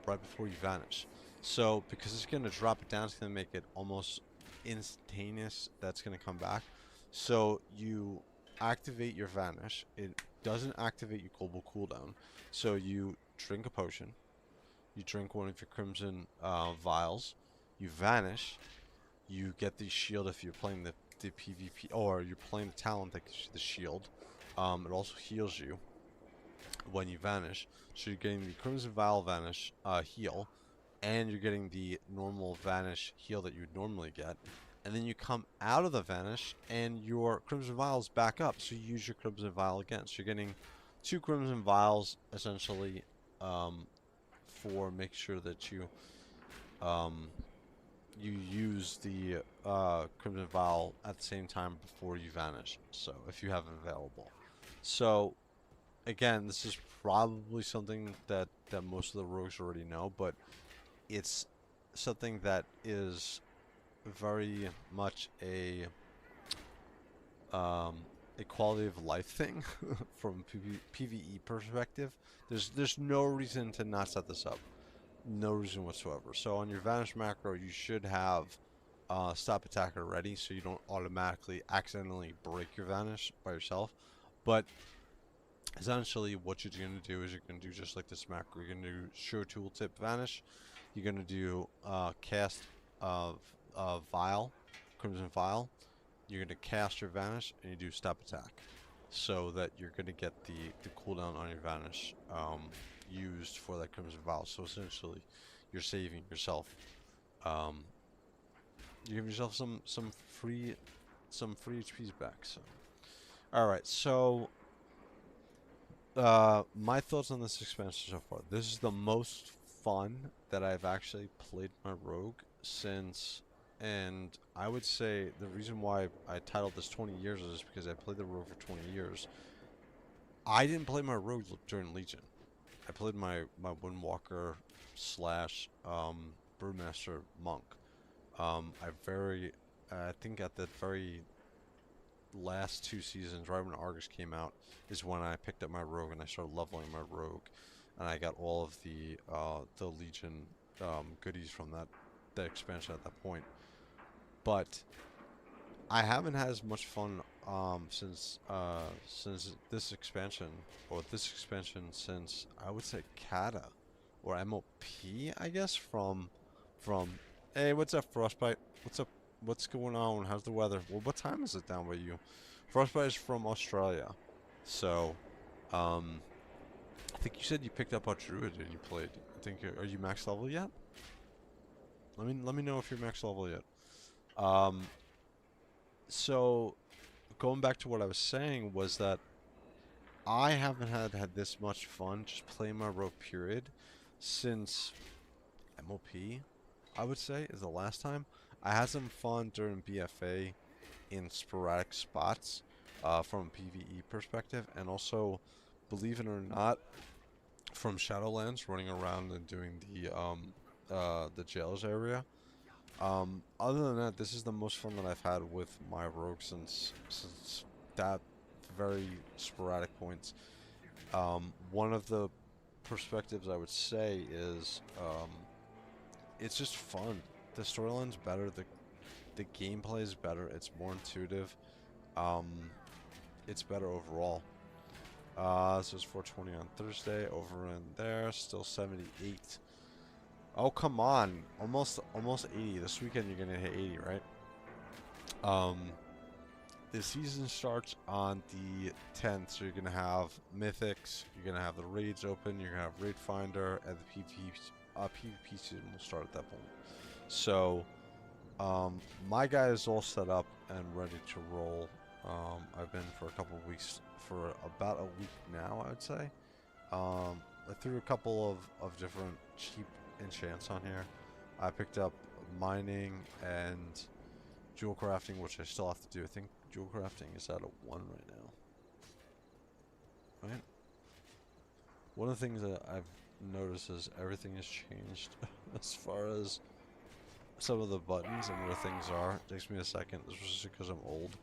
right before you vanish. So because it's going to drop it down, it's going to make it almost instantaneous. That's going to come back. So you activate your vanish. It doesn't activate your global cooldown. So you drink a potion. You drink one of your Crimson Vials. You vanish. You get the shield if you're playing the PvP, or you're playing the talent that gives you the shield. It also heals you when you vanish. So you're getting the Crimson Vial vanish heal, and you're getting the normal vanish heal that you would normally get. And then you come out of the vanish, and your Crimson Vial's back up. So you use your Crimson Vial again. So you're getting 2 Crimson Vials essentially, for make sure that you you use the Crimson Vial at the same time before you vanish. So if you have it available. So again, this is probably something that most of the rogues already know, but it's something that is very much a quality of life thing from PvE perspective. There's no reason to not set this up. No reason whatsoever. So on your Vanish Macro, you should have Stop Attacker ready, so you don't automatically accidentally break your Vanish by yourself. But essentially, what you're going to do is you're going to do just like this macro. You're going to do Show Tooltip Vanish. You're going to do Cast Vial, Crimson Vial. You're going to cast your Vanish, and you do Stop Attack. So that you're going to get the cooldown on your Vanish used for that Crimson Vial. So essentially, you're saving yourself. You give yourself some free HPs back. So, all right. So, my thoughts on this expansion so far. This is the most fun that I've actually played my rogue since. And I would say the reason why I titled this 20 years is because I played the rogue for 20 years. I didn't play my rogue during Legion. I played my Windwalker slash Brewmaster Monk. I think at the very last 2 seasons, right when Argus came out, is when I picked up my rogue and I started leveling my rogue, and I got all of the Legion goodies from that expansion at that point. But I haven't had as much fun since this expansion, since I would say Kata or MOP, I guess, from hey, what's up, Frostbite? What's up? What's going on? How's the weather? Well, what time is it down by you? Frostbite is from Australia, so I think you said you picked up a Druid and you played. I think are you max level yet? Let me know if you're max level yet. So going back to what I was saying was that I haven't had this much fun just playing my rogue period since MOP, I would say, is the last time. I had some fun during BFA in sporadic spots from a PvE perspective, and also, believe it or not, from Shadowlands, running around and doing the jails area. Other than that, this is the most fun that I've had with my rogue since that very sporadic points. One of the perspectives I would say is it's just fun. The storyline's better. The gameplay is better. It's more intuitive. It's better overall. So it's 4:20 on Thursday. Over in there, still 78. Oh, come on. Almost 80. This weekend you're going to hit 80, right? The season starts on the 10th, so you're going to have Mythics, you're going to have the Raids open, you're going to have Raid Finder, and the PvP season will start at that point. So, my guy is all set up and ready to roll. I've been for a couple of weeks, for about a week now, I would say. I threw a couple of different cheap enchants on here. I picked up mining and jewel crafting, which I still have to do. I think jewel crafting is at a 1 right now. Right? One of the things that I've noticed is everything has changed as far as some of the buttons and where things are. It takes me a second, especially because I'm old,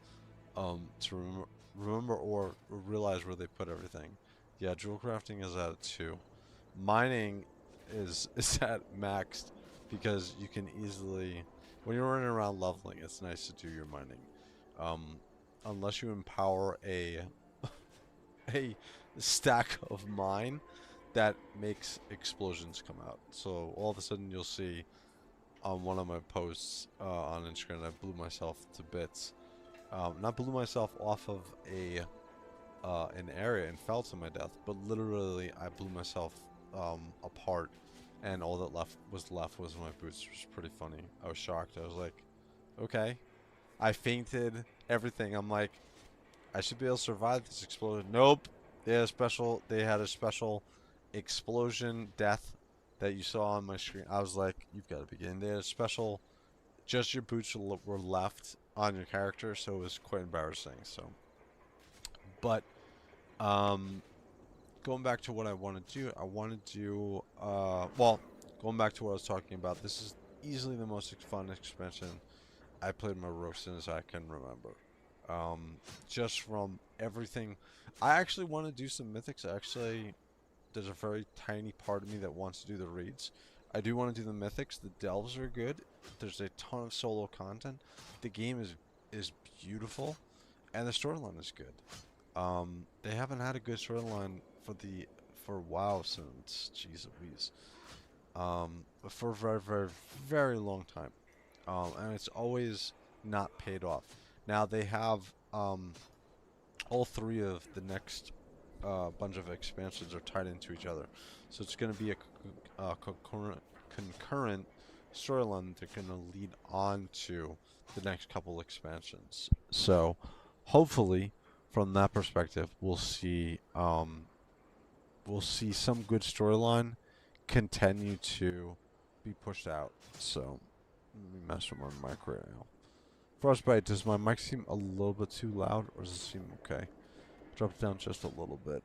to remember or realize where they put everything. Yeah, jewel crafting is at a 2. Mining is at maxed because you can easily, when you're running around leveling, it's nice to do your mining. Unless you empower a stack of mine that makes explosions come out. So all of a sudden you'll see on one of my posts on Instagram, I blew myself to bits. Not blew myself off of an area and fell to my death, but literally I blew myself apart, and all that was left was my boots, which was pretty funny. I was shocked. I was like, okay. I fainted, everything. I'm like, I should be able to survive this explosion. Nope. They had a special explosion death that you saw on my screen. I was like, you've got to be kidding. They had a special just your boots were left on your character, so it was quite embarrassing. So, but um, going back to what I want to do, I want to do well, going back to what I was talking about. This is easily the most fun expansion I played my rogue since I can remember. Just from everything, I actually want to do some mythics. Actually, there's a very tiny part of me that wants to do the raids. I do want to do the mythics. The delves are good. There's a ton of solo content. The game is beautiful, and the storyline is good. They haven't had a good storyline for WoW since, jeez Louise, for a very, very, very long time. And it's always not paid off. Now they have all three of the next bunch of expansions are tied into each other, so it's going to be a concurrent storyline that they're going to lead on to the next couple expansions. So hopefully, from that perspective, we'll see some good storyline continue to be pushed out. So let me mess with my mic right now. Frostbite, does my mic seem a little bit too loud, or does it seem okay? Drop it down just a little bit,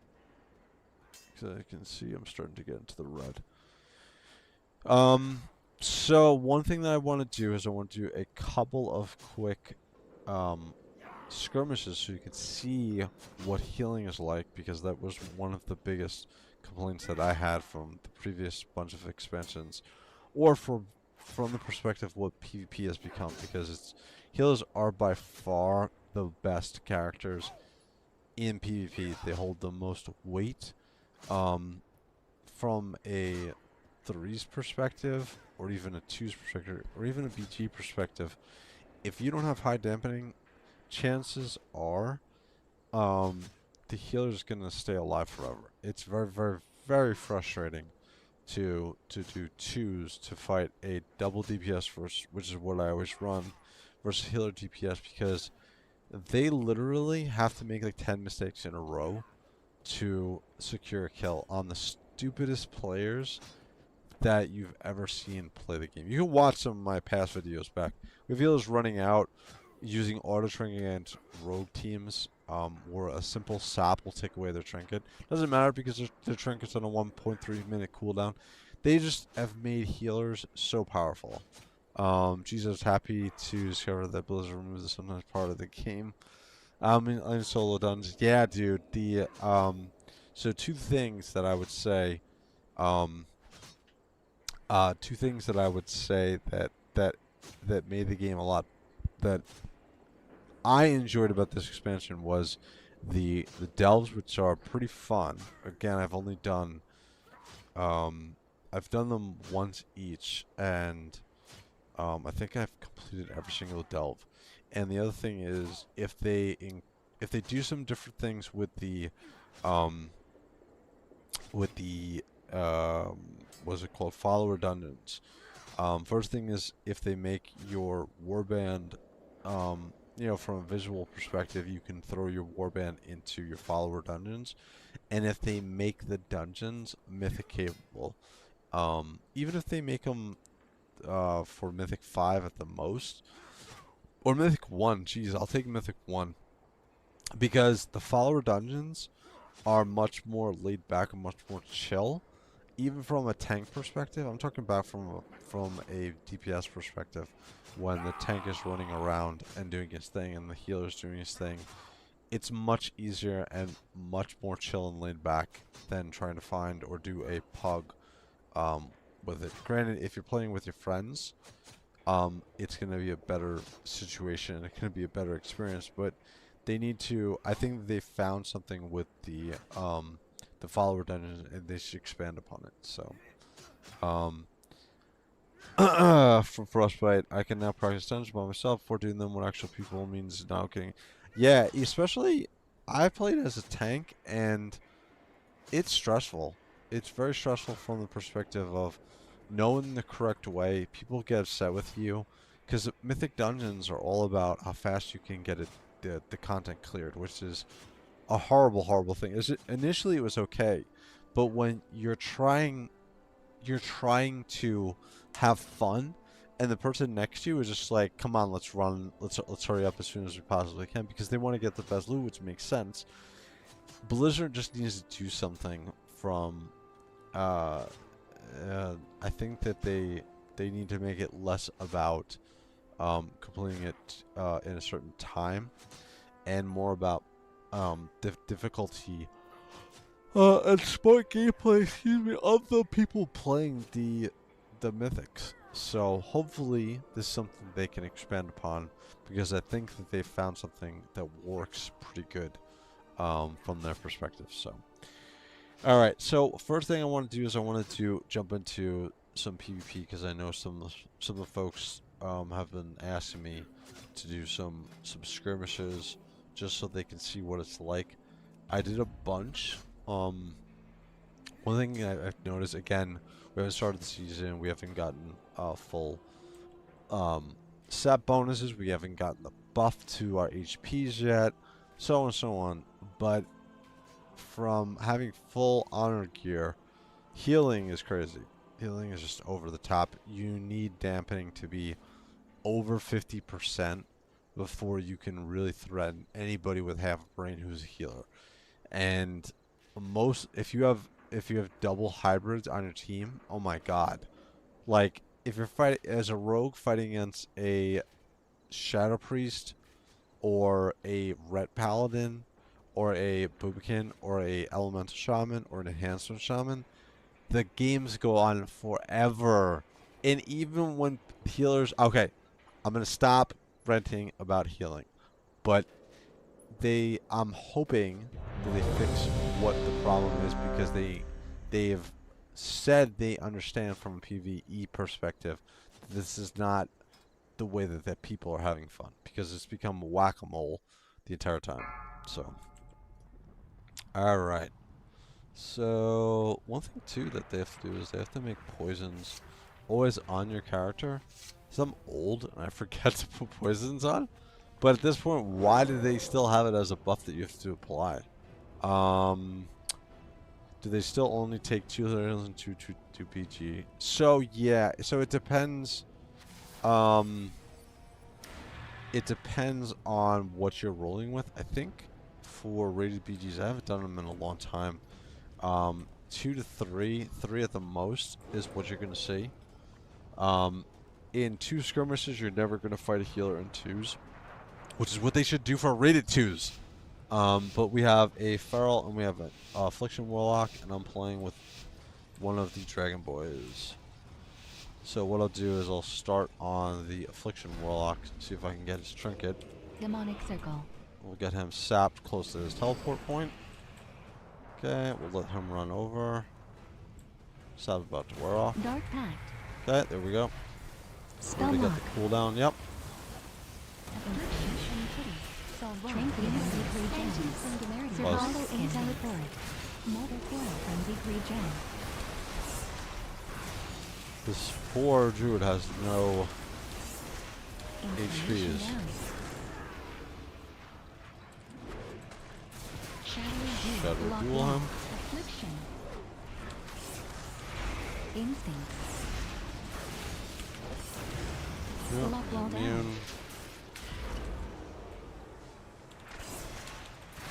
because I can see I'm starting to get into the red. So one thing that I want to do is I want to do a couple of quick skirmishes so you can see what healing is like, because that was one of the biggest complaints that I had from the previous bunch of expansions, or from the perspective of what PvP has become, because healers are by far the best characters in PvP. They hold the most weight. From a 3's perspective, or even a 2's perspective, or even a BG perspective, if you don't have high dampening, chances are the healer's gonna stay alive forever. It's very, very, very frustrating to do 2's to fight a double DPS versus, which is what I always run, versus healer DPS, because they literally have to make like 10 mistakes in a row to secure a kill on the stupidest players that you've ever seen play the game. You can watch some of my past videos back. We have healers running out using auto trinket against rogue teams, where a simple sap will take away their trinket. Doesn't matter because their trinket's on a 1.3 minute cooldown. They just have made healers so powerful. Jesus, happy to discover that Blizzard removes the sometimes part of the game. In solo dungeons. Yeah, dude. So two things that I would say, that made the game a lot, that I enjoyed about this expansion was the delves, which are pretty fun. Again, I've only done, I've done them once each, and I think I've completed every single delve. And the other thing is, if they do some different things with the what's it called, follower dungeons. First thing is, if they make your warband, from a visual perspective, you can throw your warband into your follower dungeons, and if they make the dungeons mythic capable, even if they make them for mythic 5 at the most, or mythic 1, geez, I'll take mythic 1, because the follower dungeons are much more laid back and much more chill. Even from a tank perspective, I'm talking about from a DPS perspective, when the tank is running around and doing his thing and the healer's doing his thing, it's much easier and much more chill and laid back than trying to find or do a pug with it. Granted, if you're playing with your friends, it's going to be a better situation, it's going to be a better experience, but they need to, I think they found something with the follower dungeons, and they should expand upon it. So, from Frostbite, I can now practice dungeons by myself before doing them when actual people means not kidding. Yeah, especially, I played as a tank, and it's stressful. It's very stressful from the perspective of knowing the correct way. People get upset with you, because mythic dungeons are all about how fast you can get the content cleared, which is a horrible, horrible thing. Initially it was okay, but when you're trying to have fun, and the person next to you is just like, come on, let's run, let's hurry up as soon as we possibly can, because they want to get the best loot, which makes sense. Blizzard just needs to do something from, I think that they need to make it less about completing it in a certain time, and more about difficulty and smart gameplay, excuse me, of the people playing the mythics. So hopefully this is something they can expand upon, because I think that they found something that works pretty good from their perspective. So, all right. So first thing I want to do is I wanted to jump into some PvP, because I know some of the folks have been asking me to do some skirmishes just so they can see what it's like. I did a bunch. One thing I've noticed, again, we haven't started the season, we haven't gotten full set bonuses, we haven't gotten the buff to our HPs yet, so on and so on. But from having full honor gear, healing is crazy. Healing is just over the top. You need dampening to be over 50% before you can really threaten anybody with half a brain who's a healer. And if you have double hybrids on your team, oh my god. Like, if you're fighting as a rogue fighting against a shadow priest or a ret paladin or a Bubikin or a elemental shaman or an enhancement shaman, the games go on forever. And even when healers, okay, I'm gonna stop ranting about healing, but I'm hoping that they fix what the problem is, because they've said they understand from a PvE perspective that this is not the way that people are having fun, because it's become whack-a-mole the entire time. So, all right. So one thing too that they have to do is they have to make poisons always on your character. So I'm old and I forget to put poisons on. But at this point, why do they still have it as a buff that you have to apply? Do they still only take 2 heals and 2 PG? So yeah, so it depends. It depends on what you're rolling with. I think for rated BGs, I haven't done them in a long time. 2 to 3, 3 at the most is what you're gonna see. In 2 skirmishes, you're never gonna fight a healer in 2s, which is what they should do for rated 2s. But we have a Feral and we have an Affliction Warlock, and I'm playing with one of the Dragon Boys. So what I'll do is I'll start on the Affliction Warlock, see if I can get his trinket. Demonic Circle. We'll get him sapped close to his teleport point. Okay, we'll let him run over. Sap about to wear off. Dark Pact. Okay, there we go. Spell We got lock. the cooldown, yep. This poor druid has no HPs. Shadow duel him. Instinct. Yep, immune.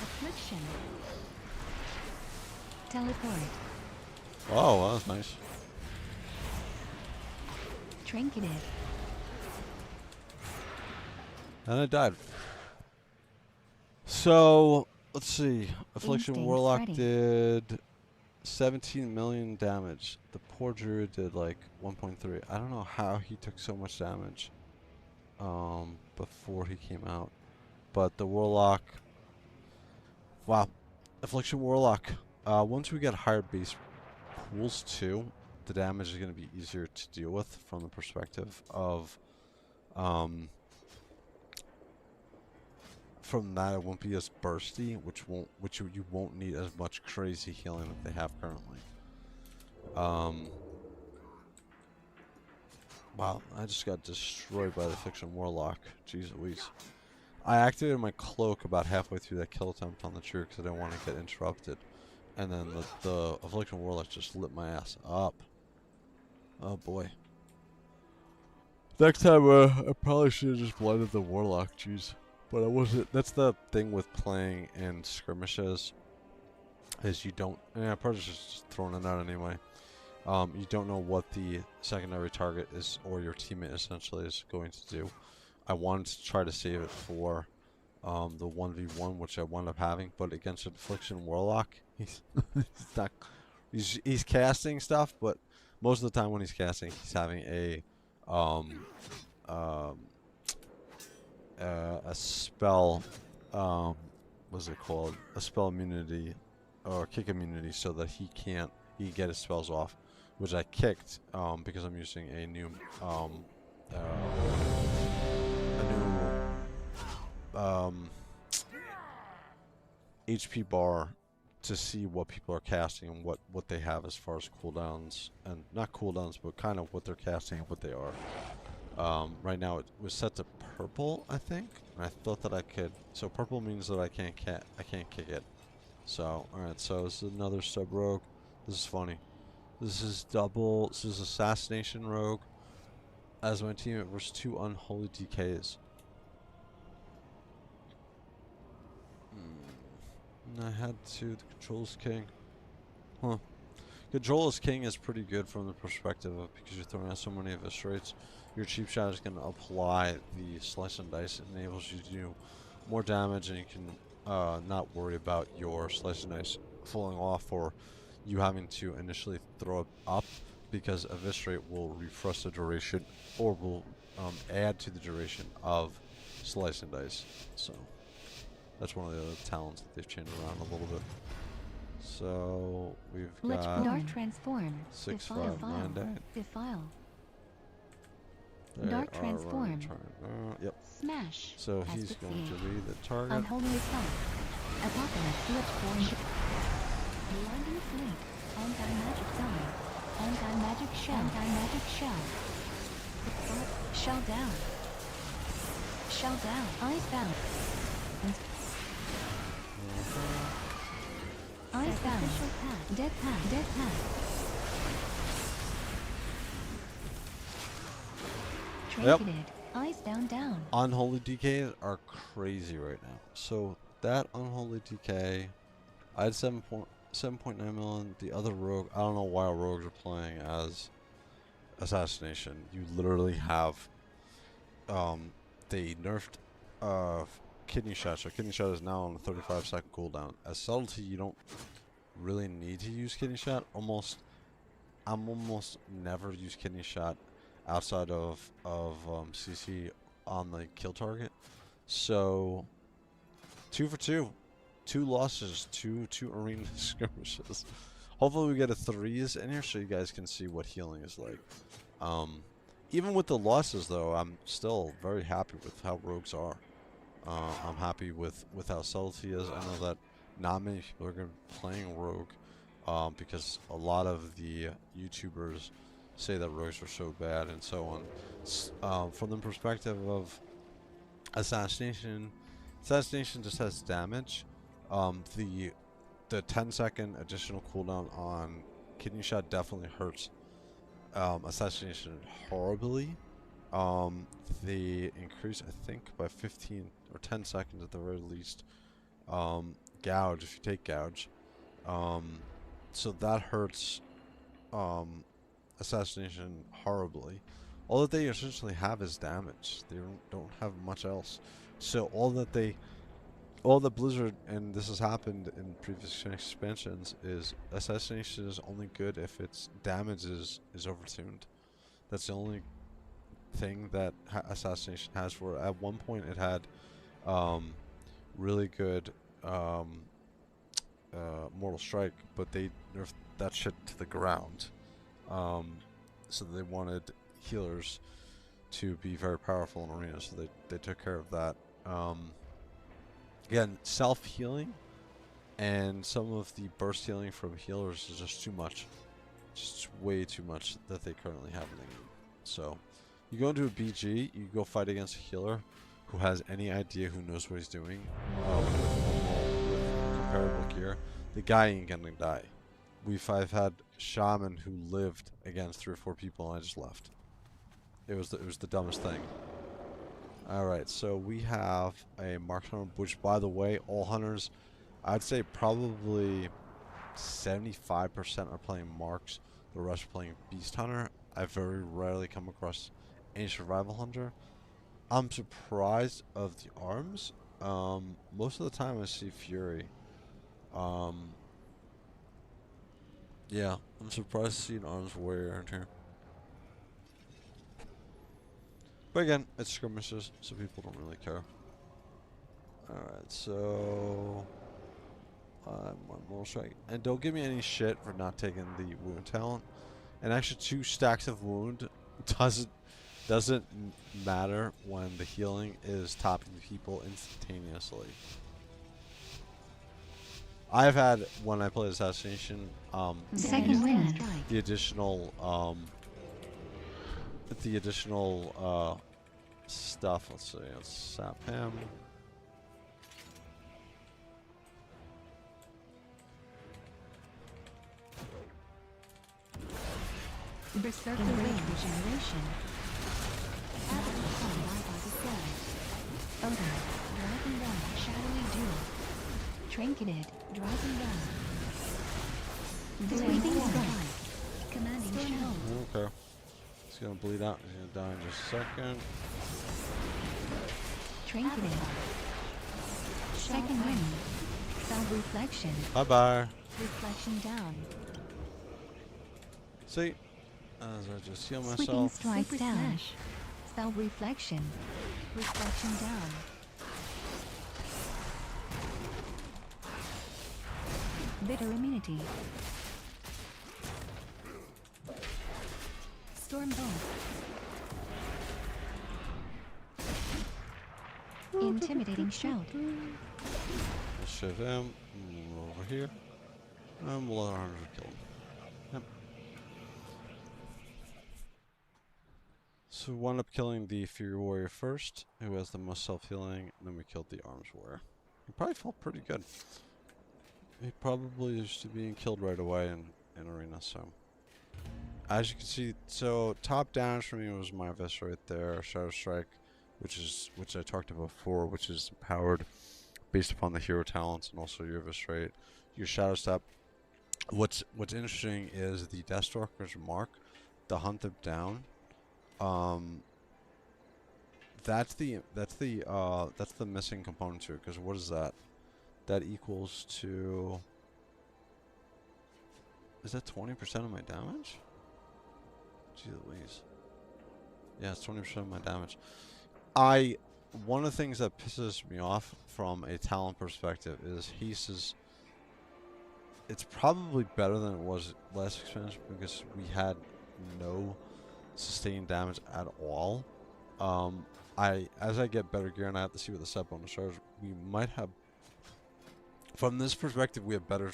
Affliction. Teleport. Oh, that was nice. Trinketed. And I died. So, let's see. Affliction Instinct Warlock ready. did 17 million damage. The poor druid did like 1.3. I don't know how he took so much damage before he came out. But the Warlock... Wow. Affliction Warlock. Once we get higher base pools too, the damage is going to be easier to deal with from the perspective of... from that, it won't be as bursty, which you won't need as much crazy healing that they have currently. Wow, I just got destroyed by the Affliction Warlock. Jeez Louise. I activated my cloak about halfway through that kill attempt on the tree because I didn't want to get interrupted. And then the Affliction Warlock just lit my ass up. Oh boy. Next time, I probably should have just blended the Warlock, jeez. But I wasn't. That's the thing with playing in skirmishes, is you don't. Yeah, probably just throwing it out anyway. You don't know what the secondary target is, or your teammate essentially is going to do. I wanted to try to save it for the 1v1, which I wound up having, but against a Affliction Warlock, he's he's casting stuff, but most of the time when he's casting, he's having a spell, what's it called? A spell immunity or kick immunity, so that he can get his spells off, which I kicked because I'm using a new HP bar to see what people are casting and what they have as far as cooldowns, and not cooldowns, but kind of what they're casting and what they are. Right now it was set to purple, I think, and I thought that I could. So purple means that I can't kick it. So alright, so this is another sub rogue. This is funny. This is assassination rogue as my teammate versus 2 unholy DKs. And I had to. The control is king. Huh. Control is king is pretty good from the perspective of, because you're throwing out so many eviscerates, your cheap shot is going to apply the slice and dice. It enables you to do more damage, and you can not worry about your slice and dice falling off or you having to initially throw it up, because eviscerate will refresh the duration or will add to the duration of slice and dice. So that's one of the other talents that they've changed around a little bit. So we've got Dark Transform. 6, 5, 9 day. Defile. They Dark are Transform. Yep. Smash. So he's going to be the target. Unholy Assault. Apocalypse. Glitch. Blinding Flink. Anti-magic zone. Anti-magic shell. Anti-magic shell. Shell down. Shell down. Icebound. Icebound. Official path. Dead path. Dead path. Trinketed. Icebound down. Unholy DKs are crazy right now. So that unholy DK, I had 7.9 million. The other rogue, I don't know why rogues are playing as assassination. You literally have, they nerfed kidney shot. So kidney shot is now on a 35-second cooldown. As subtlety, you don't really need to use kidney shot. I'm almost never use kidney shot outside of CC on the kill target. So 2 for 2, 2 losses, two arena skirmishes. Hopefully we get a 3s in here so you guys can see what healing is like. Even with the losses though, I'm still very happy with how rogues are. I'm happy with how subtlety is. I know that not many people are going to be playing rogue because a lot of the YouTubers say that rogues are so bad and so on. From the perspective of assassination just has damage. The 10-second additional cooldown on kidney shot definitely hurts assassination horribly. They increase, I think, by 15 or 10 seconds at the very least. Gouge, if you take gouge. So that hurts assassination horribly. All that they essentially have is damage. They don't have much else. So all that Blizzard, and this has happened in previous expansions, is assassination is only good if its damage is overtuned. That's the only thing that assassination has for it. At one point it had really good Mortal Strike, but they nerfed that shit to the ground. So they wanted healers to be very powerful in arena, so they took care of that. Again, self-healing and some of the burst healing from healers is just too much. Just way too much that they currently have in the game. So you go into a BG, you go fight against a healer who has any idea, who knows what he's doing, with comparable gear, the guy ain't gonna die. I've had shaman who lived against 3 or 4 people and I just left. It was the dumbest thing. Alright, so we have a marksman, which, by the way, all hunters, I'd say probably 75% are playing marks, the rest are playing beast hunter. I very rarely come across any survival hunter. I'm surprised of the arms. Most of the time I see fury. Yeah, I'm surprised to see an arms warrior in here. But again, it's skirmishes, so people don't really care. Alright, so one more strike. And don't give me any shit for not taking the wound talent. And actually 2 stacks of wound doesn't matter when the healing is topping people instantaneously. I've had, when I play Assassination, the additional stuff. Let's see, let's sap him. Berserker Rage Regeneration. Odor. Dragon Run. Shadowy Dew. Trinketed. Dragon Run. Blazing Strike. Commanding Show. Okay. He's gonna bleed out. He's gonna die in just a second. Trinketed. Second Wind. Self-reflection. Bye-bye. Reflection down. See? As I just heal Sweeping myself. Strike down. Self-reflection. Reflection down. Bitter immunity. Storm bolt. Intimidating shout. We'll shift him over here. And we'll let our hunter kill him. Yep. So we wound up killing the Fury Warrior first, who has the most self-healing, and then we killed the Arms Warrior. He probably felt pretty good. He probably used to being killed right away in arena, so. As you can see, so top damage for me was my Eviscerate there, Shadow Strike, which I talked about before, which is powered based upon the hero talents and also your Eviscerate, your Shadow Step. What's interesting is the Deathstalker's Mark, the hunt them down. That's the missing component to it, because what is that? That equals to, is that 20% of my damage? Gee Louise. Yeah, it's 20% of my damage. One of the things that pisses me off from a talent perspective is Haste's. It's probably better than it was last expansion because we had no sustained damage at all. As I get better gear and I have to see what the set bonus are, we might have, from this perspective, we have better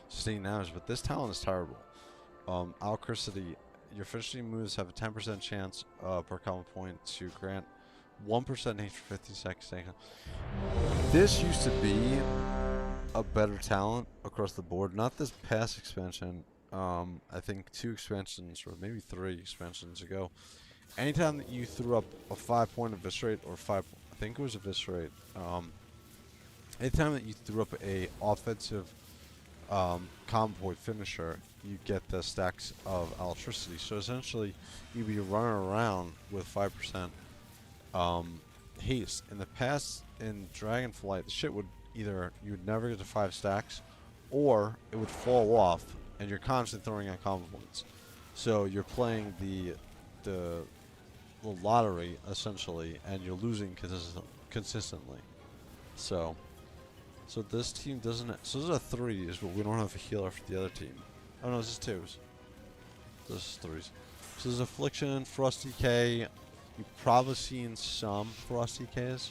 sustained damage, but this talent is terrible. Alacrity, your finishing moves have a 10% chance per combo point to grant 1% haste for 15 seconds. This used to be a better talent across the board. Not this past expansion. I think 2 expansions, or maybe 3 expansions ago. Anytime that you threw up a 5-point Eviscerate, or I think it was Eviscerate. Anytime that you threw up a offensive combo point finisher, you get the stacks of electricity. So essentially, you'd be running around with 5% haste. In the past, in Dragonflight, the shit would either you would never get to 5 stacks, or it would fall off, and you're constantly throwing out combo points. So you're playing the lottery essentially, and you're losing consistently. So this team doesn't. So those are 3s, but we don't have a healer for the other team. Oh no, this is 2s. This is 3s. So there's Affliction, Frost DK. You've probably seen some Frost DKs.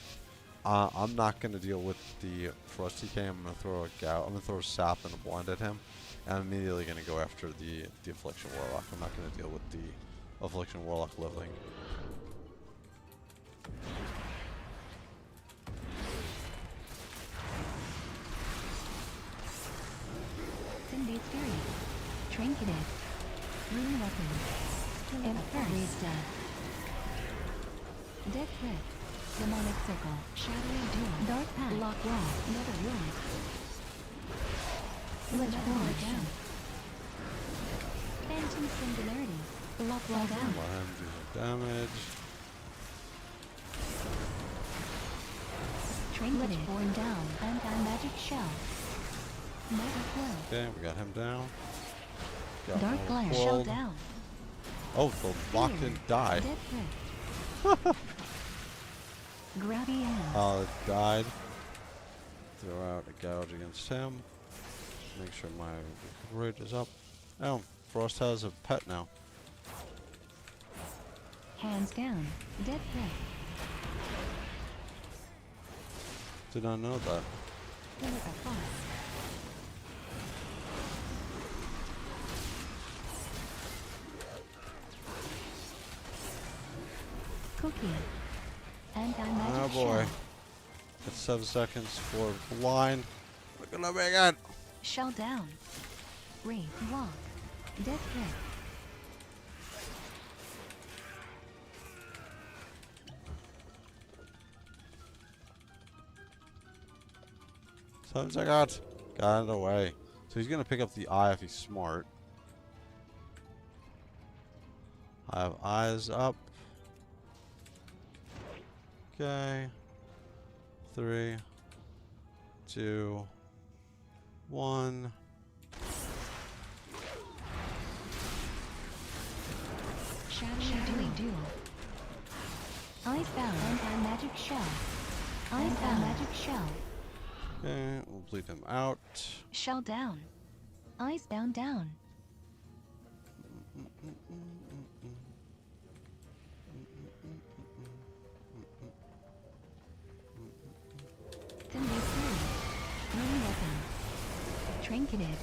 I'm not gonna deal with the Frost DK. I'm gonna throw a Gout. I'm gonna throw a Sap and a Blind at him. And I'm immediately gonna go after the Affliction Warlock. I'm not gonna deal with the Affliction Warlock leveling. Intimidate Fury. Trinketed. Rune Weapon. Emperor's Death. Dead Crypt. Demonic Circle. Shadowy Duel. Dark Path. Lock Wall. Nether Ruins. Lich Born down. Phantom Singularity. Lock Wall down. Let him do some damage. Trinketed. Born down. Anti-magic shell. Mega Coil. Okay, we got him down. Got Dark more Glare. gold. Shell down. Oh, the lock didn't die. Dead Crypt. Grabby Hand. Oh, it died. Throw out a gouge against him. Make sure my recovery rate is up. Oh, Frost has a pet now. Hands down. Dead Crypt. Did not know that. Pillar of Frost. Cookie. Anti-magic Oh boy. shell. It's 7 seconds for the line. We're gonna make it. Shell down. Wraith Walk. Dead Crypt. Seconds I got it away. So he's gonna pick up the eye if he's smart. I have eyes up. Okay. 3, 2, 1. Shadowy Duel. Icebound. Anti-magic shell. Icebound. Magic shell. Okay, we'll bleed him out. Shell down. Icebound down. Can be free. Mini weapon. Trinketed.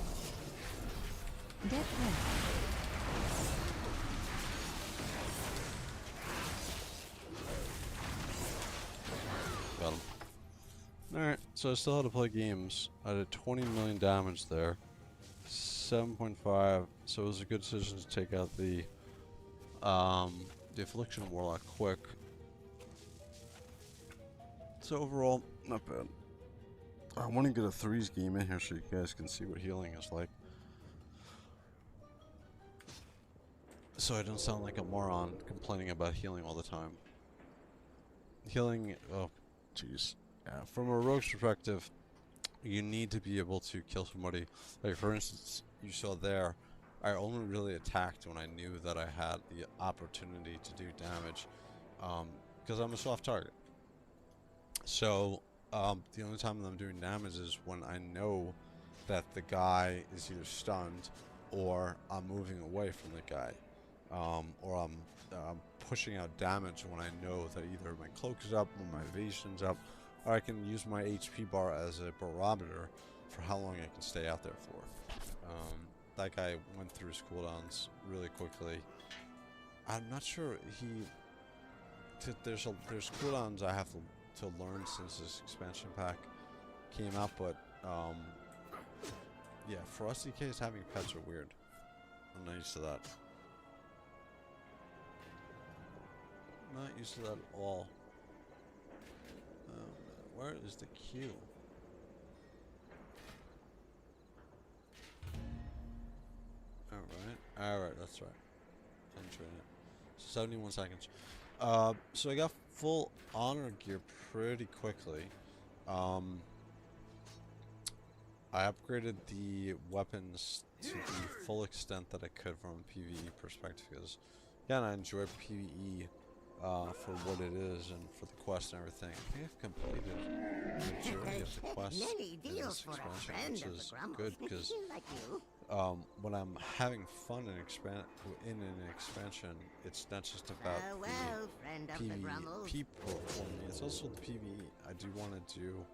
Dead Crypt. Got him. Alright, so I still had to play games. I did 20 million damage there. 7.5, so it was a good decision to take out the Affliction Warlock quick. So overall, not bad. I want to get a threes game in here so you guys can see what healing is like. So I don't sound like a moron complaining about healing all the time. Healing, oh, jeez. Yeah, from a rogue's perspective, you need to be able to kill somebody. Like, for instance, you saw there, I only really attacked when I knew that I had the opportunity to do damage, because I'm a soft target. So, the only time that I'm doing damage is when I know that the guy is either stunned or I'm moving away from the guy, or I'm pushing out damage when I know that either my cloak is up or my evasion's up, or I can use my HP bar as a barometer for how long I can stay out there for. That guy went through his cooldowns really quickly. I'm not sure there's cooldowns I have to learn since this expansion pack came out, but yeah, for us DKs, having pets are weird. I'm not used to that. Not used to that at all. Where is the Q? Alright, that's right. Entering it. 71 seconds. So I got full honor gear pretty quickly. I upgraded the weapons to the full extent that I could from a PvE perspective, because again, I enjoy PvE for what it is and for the quest and everything. I think I've completed the majority of the quests in this expansion, which is good, because when I'm having fun in an expansion, it's not just about the PvP for me, it's also the PvE. I do want to do,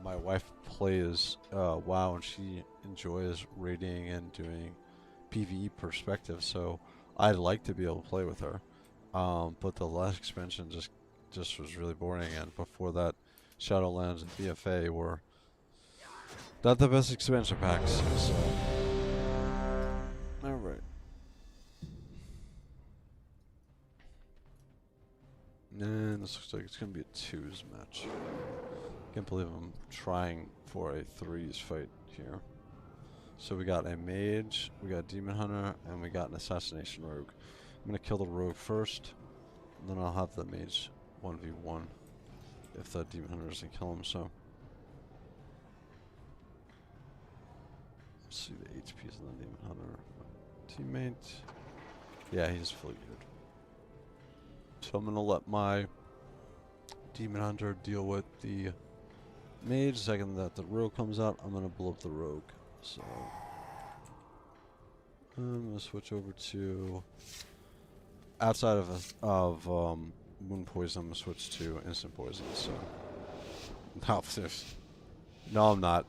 my wife plays WoW, and she enjoys raiding and doing PvE perspective, so I'd like to be able to play with her. But the last expansion just was really boring, and before that, Shadowlands and BFA were not the best expansion packs. So, all right. And this looks like it's gonna be a 2s match. Can't believe I'm trying for a 3s fight here. So we got a mage, we got a demon hunter, and we got an assassination rogue. I'm gonna kill the rogue first, and then I'll have the mage 1v1 if the demon hunter doesn't kill him. So let's see the HPs of the demon hunter. Teammate, yeah, he's fully good. So I'm gonna let my demon hunter deal with the mage. The second that the rogue comes out, I'm gonna blow up the rogue. So I'm gonna switch over to outside of wound poison. I'm gonna switch to instant poison. So no, I'm not.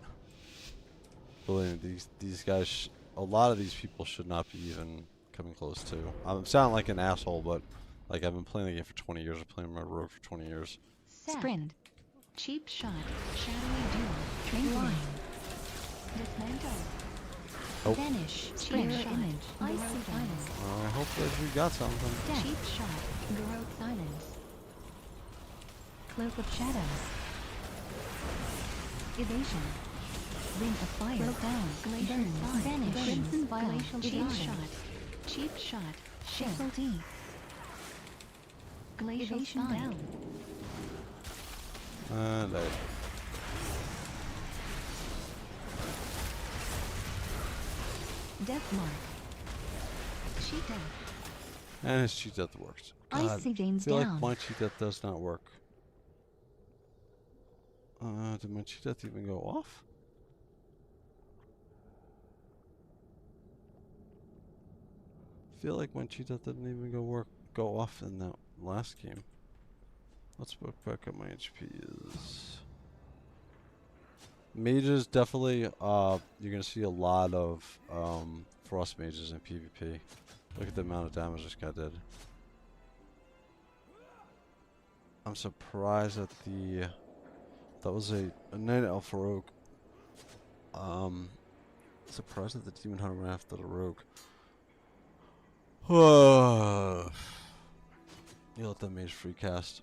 Believe me, these guys. A lot of these people should not be even coming close to. I'm sounding like an asshole, but like I've been playing the game for 20 years. I've been playing my rogue for 20 years. Sprint. Cheap shot. Shadowy duel. Train line. Dismantle. Oh. Vanish. Sprint image. Icy silence. I hope that we got something. Cheap shot. Garrote silence. Cloak of shadows. Evasion. Ring of fire. Cloak down. Glacier side. Vanish. Crimson violation. Cheap shot. Cheap shot. Subtlety. Glacial down. And Death mark. Cheat death. and his cheat death works. God, Icy veins I feel down. like my cheat death does not work. Did my cheat death even go off? I feel like my cheat death didn't even go off in that last game. Let's look back at my HPs. Mages, definitely, you're gonna see a lot of frost mages in PvP. Look at the amount of damage this guy did. I'm surprised that that was a Night Elf rogue. Surprised that the demon hunter ran after the rogue. You let the mage free cast.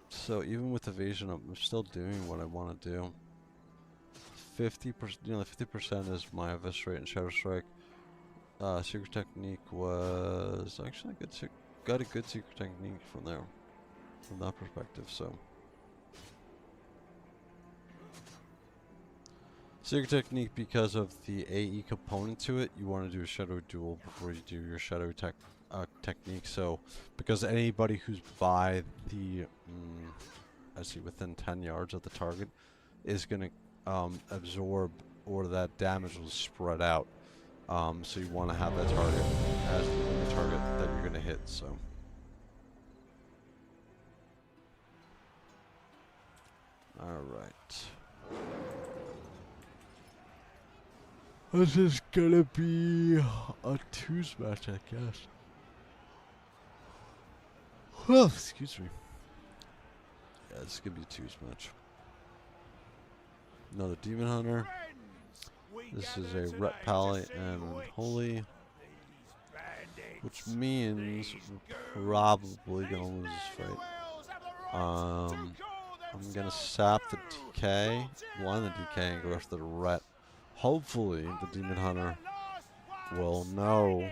So even with evasion, I'm still doing what I want to do. 50%, 50% is my eviscerate and shadow strike. Secret technique was actually got a good secret technique from there, from that perspective. So secret technique, because of the AE component to it, you want to do a shadow duel before you do your shadow technique. So because anybody who's by the within 10 yards of the target is going to absorb, or that damage will spread out. So you want to have that target as the only target that you're going to hit. So alright. This is gonna be a 2s match, I guess. Well, excuse me. Yeah, this is gonna be a 2s match. Another demon hunter. This is a ret pally and holy, which means we're probably gonna lose this fight. I'm gonna sap the DK, blind the DK, and go after the ret. Hopefully, the demon hunter will know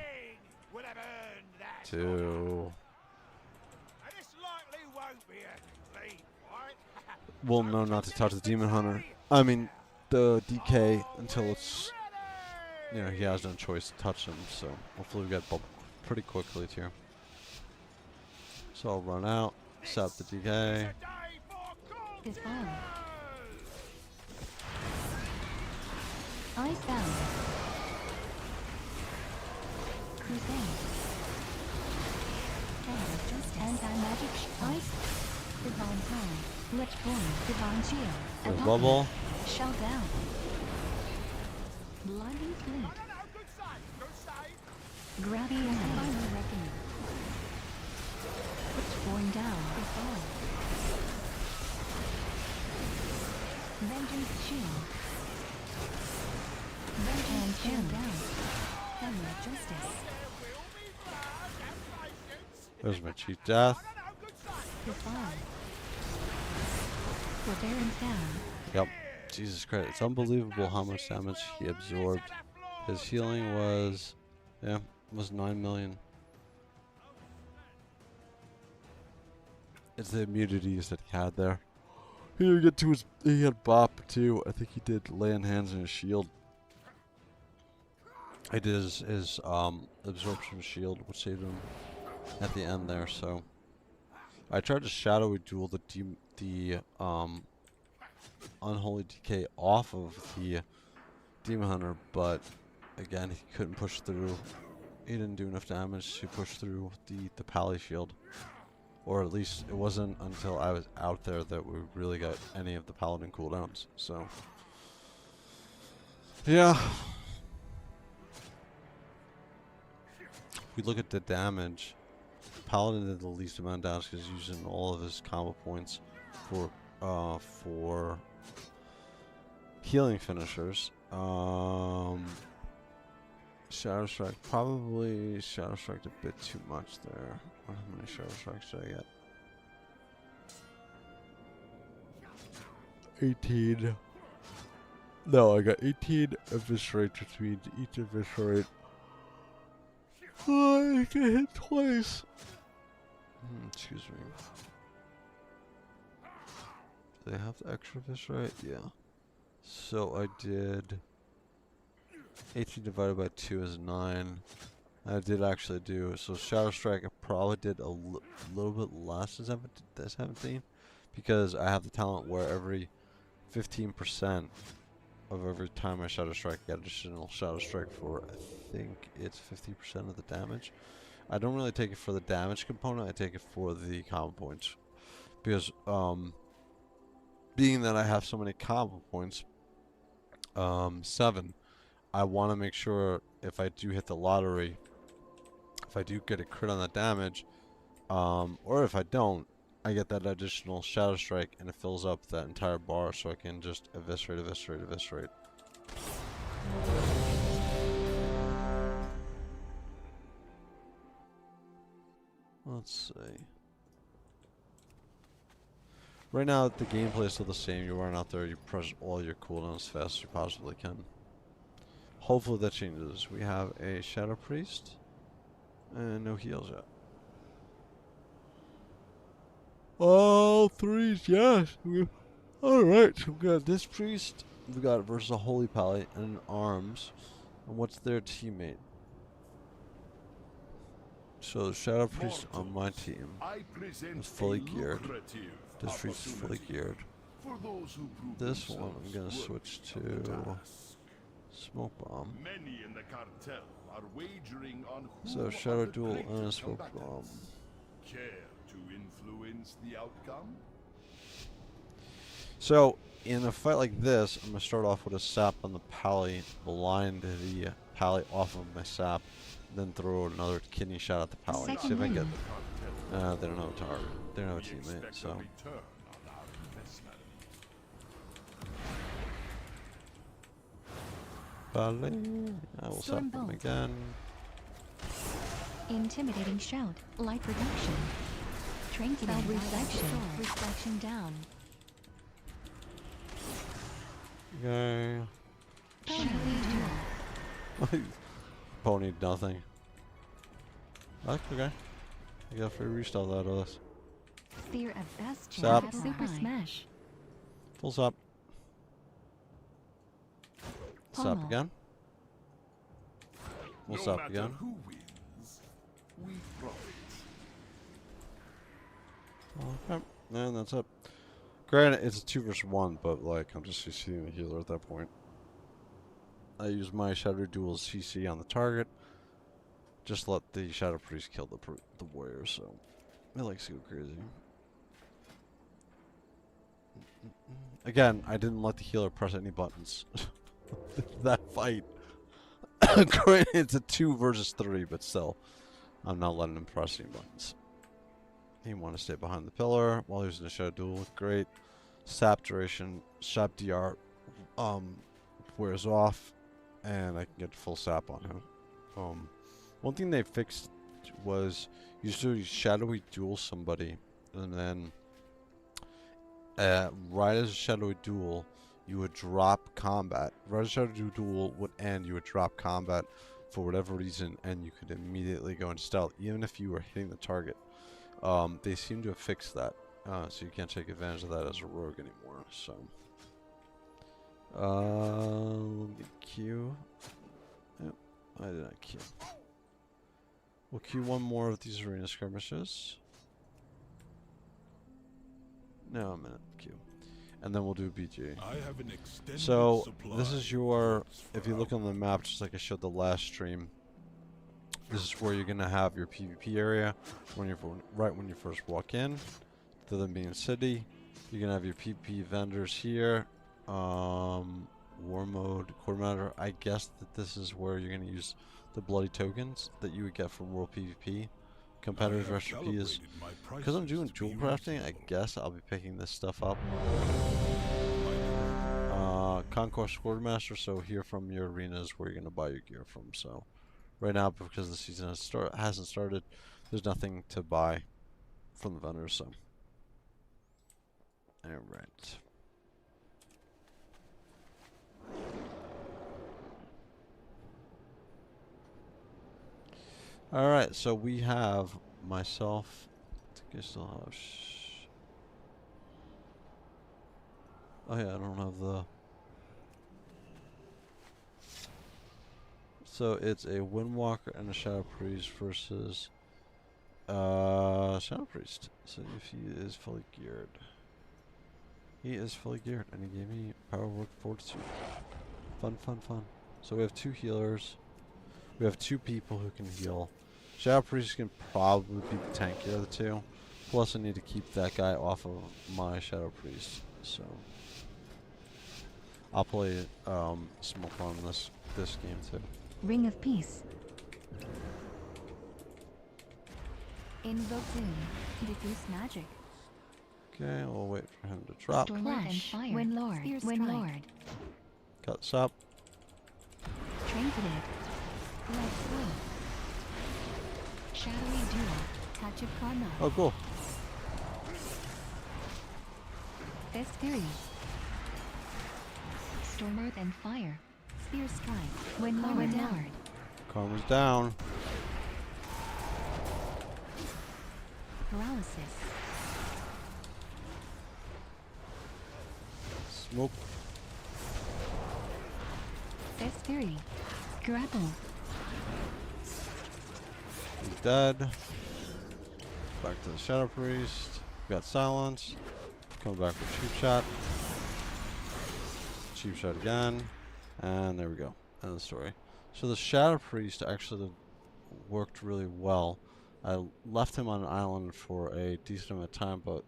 to not to touch the demon hunter. I mean, the DK until it's, he has no choice to touch him. So hopefully we get bubble pretty quickly here. So I'll run out, sap the DK. Icebound. Crusade. Anti-magic ice. Divine time. Lichborn. Divine shield. The bubble. Shell down. Blinding fleet. Grabby and final reckoning. Lichborn down. Before. Vengeance shield. Vengeance shield down. Family justice. There's my cheap death. Goodbye. Forbearance down. Yep. Jesus Christ. It's unbelievable how much damage he absorbed. His healing was, yeah, was 9 million. It's the immunities that he had there. He didn't get to his, he had bop too. I think he did lay on hands and his shield. I did his absorption shield, which saved him at the end there. So I tried to shadowy duel the unholy decay off of the demon hunter, but again he couldn't push through. He didn't do enough damage to push through the pally shield, or at least it wasn't until I was out there that we really got any of the paladin cooldowns. So yeah. If we look at the damage, Paladin did the least amount of damage because he's using all of his combo points for healing finishers. Shadow Strike, probably Shadow Strike a bit too much there. How many Shadow Strikes did I get? 18. No, I got 18 eviscerate, which means each eviscerate I can hit twice. Excuse me. Do they have the extra eviscerate? Yeah. So I did 18 divided by 2 is 9. I did actually do, so Shadow Strike I probably did a little bit less than 17 because I have the talent where every 15% of every time I Shadow Strike I get additional Shadow Strike for, I think it's 50% of the damage. I don't really take it for the damage component, I take it for the combo points. Because being that I have so many combo points, 7, I want to make sure if I do hit the lottery, if I do get a crit on that damage, or if I don't, I get that additional Shadow Strike and it fills up that entire bar so I can just eviscerate, eviscerate, eviscerate. Let's see. Right now the gameplay is still the same. You run out there, you press all your cooldowns as fast as you possibly can. Hopefully that changes. We have a Shadow Priest and no heals yet. All threes, yes. Alright, so we got this priest, we got versus a holy pally and an arms. And what's their teammate? So the Shadow Priest on my team is fully geared. This priest is fully geared. This one I'm gonna switch to Smoke Bomb. So Shadow Duel and a Smoke Bomb. To influence the outcome? So in a fight like this, I'm gonna start off with a sap on the pally, blind the pally off of my sap, then throw another kidney shot at the pally. See if I get. They don't have a target. They don't have a teammate. So. Pally. I will sap them again. Intimidating shout. Light reduction. Tranquilizing reflection down. Okay. Shadowy Pony nothing. That's okay. I got a free restyle out of this. Fear of Bastion. Sap. Super smash. Full sap. Sap Pummel. again. We'll No sap matter again. who wins, we profit. Okay. And that's it. Granted, it's a 2 versus 1, but like I'm just CCing the healer at that point. I use my Shadow Duel CC on the target. Just let the Shadow Priest kill the warrior, so it likes to go crazy. Again, I didn't let the healer press any buttons. That fight. Granted, it's a 2 versus 3, but still, I'm not letting him press any buttons. He wanted to stay behind the pillar while he was in the Shadow Duel. Great. Sap duration, sap DR wears off, and I can get full sap on him. One thing they fixed was you used to shadowy duel somebody, and then right as a shadowy duel, you would drop combat. Right as a shadowy duel would end, you would drop combat for whatever reason, and you could immediately go into stealth, even if you were hitting the target. They seem to have fixed that, so you can't take advantage of that as a rogue anymore. So, let me queue. Yep, I did not queue. We'll queue one more of these arena skirmishes. No, I'm in queue. And then we'll do BG. So, this is your, if you look on the map, just like I showed the last stream, this is where you're going to have your PvP area right when you first walk in. To them being city, you're going to have your PvP vendors here. War mode, coordinator. I guess that this is where you're going to use the bloody tokens that you would get from World PvP. Competitor's recipe is, because I'm doing jewel crafting, I guess I'll be picking this stuff up. Conquest Quartermaster, so here from your arena is where you're going to buy your gear from. So right now, because the season hasn't started, there's nothing to buy from the vendors. So alright. Alright, so we have myself. I think I still have. Oh yeah, I don't have the. So it's a Windwalker and a Shadow Priest versus Shadow Priest. So if he is fully geared. He is fully geared, and he gave me Power, Work, Fortitude. Fun, fun, fun. So we have 2 healers. We have 2 people who can heal. Shadow Priest can probably be the tankier of the 2. Plus I need to keep that guy off of my Shadow Priest. So I'll play smoke on this game too. Ring of Peace. Invoke Doom. Diffuse magic. Okay, we'll wait for him to drop. Clash. Windlord. Windlord. Cut this up. Trinketed. Light Slow. Shadowy Duel. Touch of Karma. Oh, cool. Fist Fury. Storm Earth and Fire. Spear Strike. Windlord down. Karma's down. Paralysis. Smoke. Fist Fury. Grapple. He's dead. Back to the Shadow Priest. Got silence. Come back with cheap shot. Cheap shot again. And there we go. End of the story. So the Shadow Priest actually worked really well. I left him on an island for a decent amount of time, but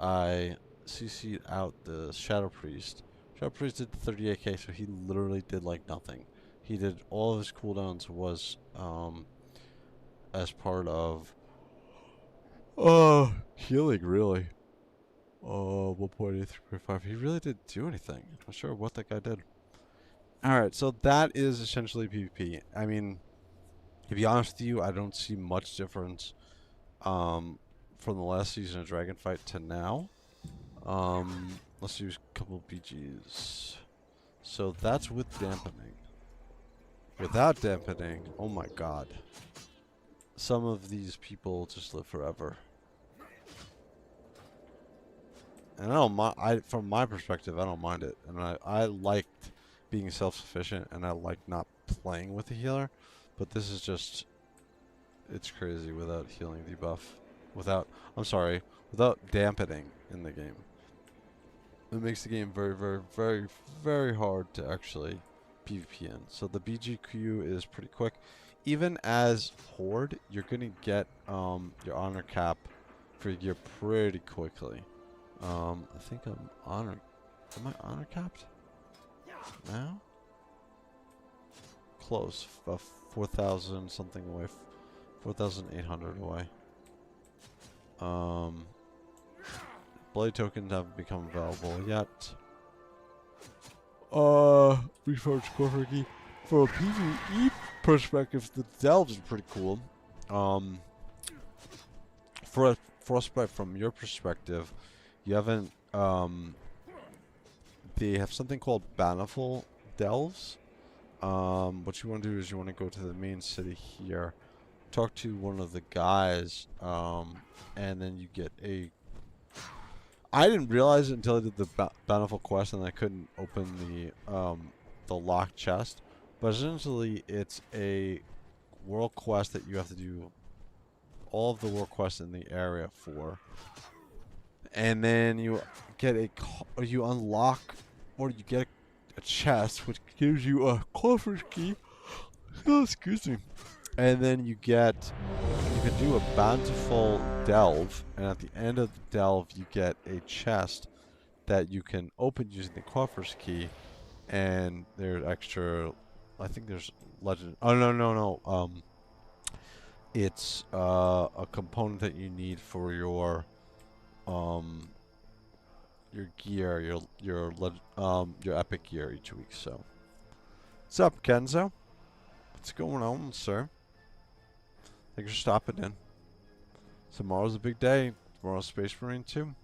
I CC'd out the Shadow Priest. Shadow Priest did 38k, so he literally did like nothing. He did all of his cooldowns was as part of healing, really. 1.83.5. He really didn't do anything. I'm not sure what that guy did. Alright, so that is essentially PvP. I mean, to be honest with you, I don't see much difference from the last season of Dragonfight to now. Let's use a couple of BGs. So that's with dampening. Without dampening, oh my god. Some of these people just live forever. And I don't mind, from my perspective, I don't mind it. And I liked being self-sufficient, and I like not playing with a healer. But this is just, it's crazy without healing debuff. Without dampening in the game. It makes the game very, very, very, very hard to actually PvP in. So the BGQ is pretty quick. Even as Horde, you're going to get your honor cap for your gear pretty quickly. I think I'm honor. Am I honor capped now? Close. 4,000 something away. 4,800 away. Blade tokens haven't become available yet. Research score for a PvE perspective, the delves are pretty cool. Um, Frostbite, from your perspective, you haven't. They have something called Bountiful Delves. What you want to do is you want to go to the main city here, talk to one of the guys, and then you get a. I didn't realize it until I did the Bountiful quest, and I couldn't open the locked chest. But essentially, it's a world quest that you have to do all of the world quests in the area for, and then you get or you unlock, or you get a chest which gives you a coffer key. Oh, excuse me. And then you can do a bountiful delve, and at the end of the delve you get a chest that you can open using the coffer's key, and there's extra, I think there's legend, oh no, it's a component that you need for your gear, your epic gear each week. So what's up, Kenzo? What's going on, sir? Thanks for stopping in. Tomorrow's a big day. Tomorrow's Space Marine 2.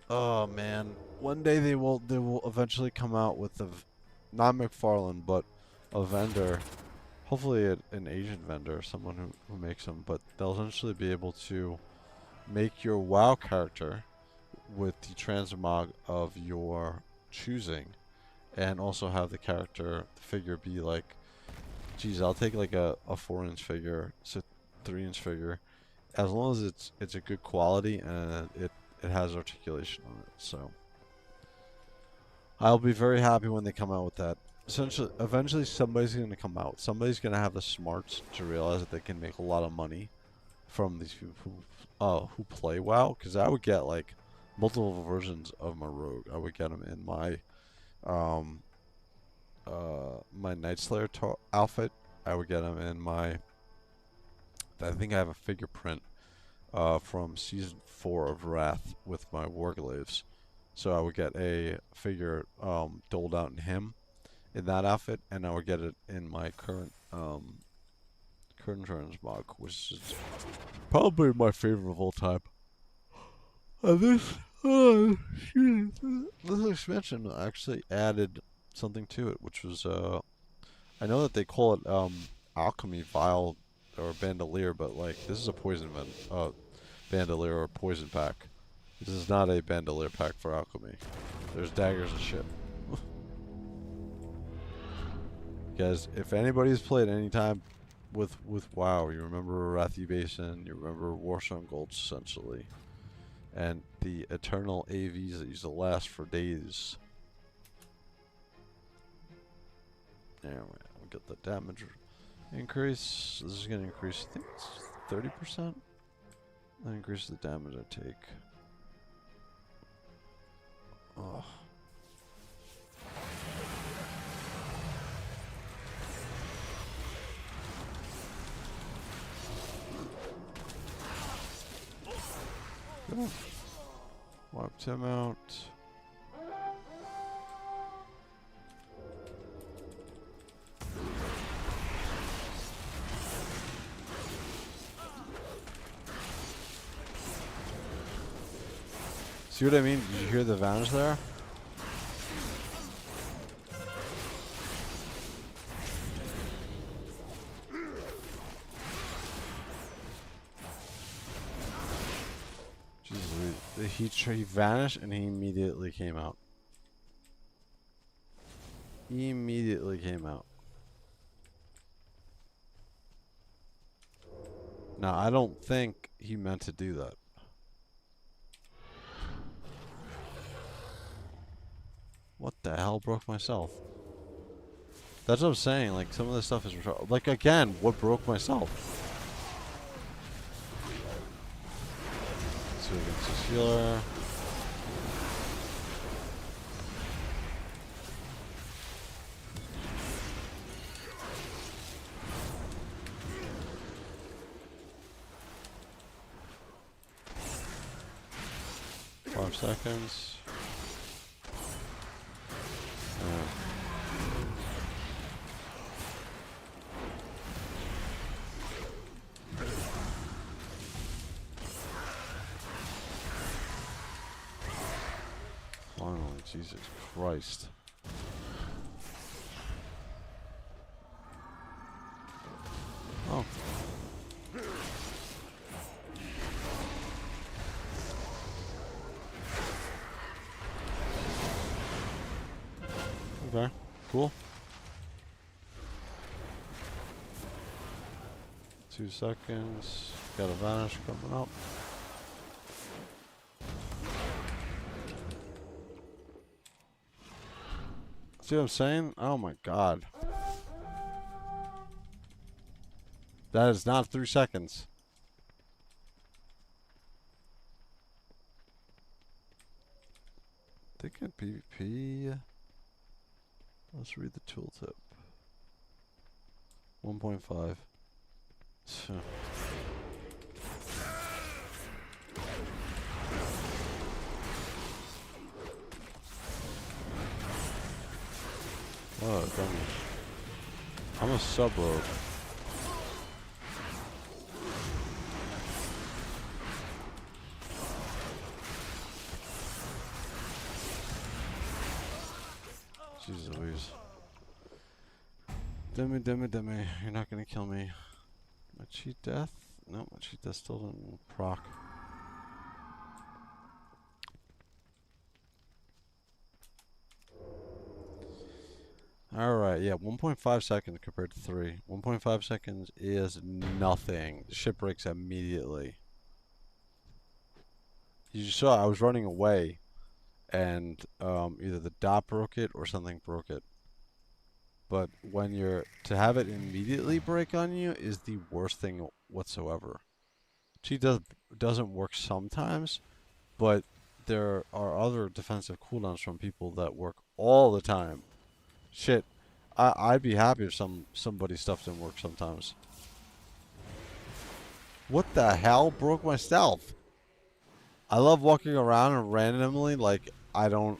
Oh man, one day they will eventually come out with not McFarlane, but a vendor, hopefully an Asian vendor, someone who makes them, but they'll essentially be able to make your WoW character with the transmog of your choosing, and also have the figure be like, geez, I'll take like a 4-inch figure, it's a 3-inch figure, as long as it's a good quality and it has articulation on it. So I'll be very happy when they come out with that. Essentially, eventually somebody's going to come out. Somebody's going to have the smarts to realize that they can make a lot of money from these people who play WoW. Because I would get like multiple versions of my rogue. I would get them in my my Night Slayer outfit. I would get them in my. I think I have a figure print from season 4 of Wrath with my Warglaives. So I would get a figure doled out in him, in that outfit, and I would get it in my current transmog, which is probably my favorite of all time. This expansion actually added something to it, which was I know that they call it alchemy vial or bandolier, but like this is a poison bandolier or poison pack. This is not a bandolier pack for alchemy. There's daggers and shit. Guys, if anybody's played any time with WoW, you remember Wrathy Basin, you remember Warstone Gulch essentially, and the eternal AVs that used to last for days. Anyway, we'll get the damage increase. This is going to increase, I think it's 30%. That increases the damage I take. Oh. Wiped him out. See what I mean? Did you hear the Vanish there? He vanished and he immediately came out. He immediately came out. Now, I don't think he meant to do that. What the hell broke myself? That's what I'm saying, like, some of this stuff is... Like, again, what broke myself? So against this healer. Five seconds. Jesus Christ. Oh. Okay, cool. 2 seconds. Got a Vanish coming up. See what I'm saying? Oh my god. That is not 3 seconds. Thinking PvP. Let's read the tooltip. 1.5. Oh, dummy. I'm a sub-rogue. Jeez Louise. Dimmy. You're not gonna kill me. My cheat death? No, my cheat death still doesn't proc. Alright, yeah, 1.5 seconds compared to 3. 1.5 seconds is nothing. The ship breaks immediately. You saw I was running away, and either the dot broke it or something broke it. But when to have it immediately break on you is the worst thing whatsoever. Cheat doesn't work sometimes, but there are other defensive cooldowns from people that work all the time. Shit, I'd be happy if somebody's stuff didn't work sometimes. What the hell broke my stealth? I love walking around and randomly, like, I don't...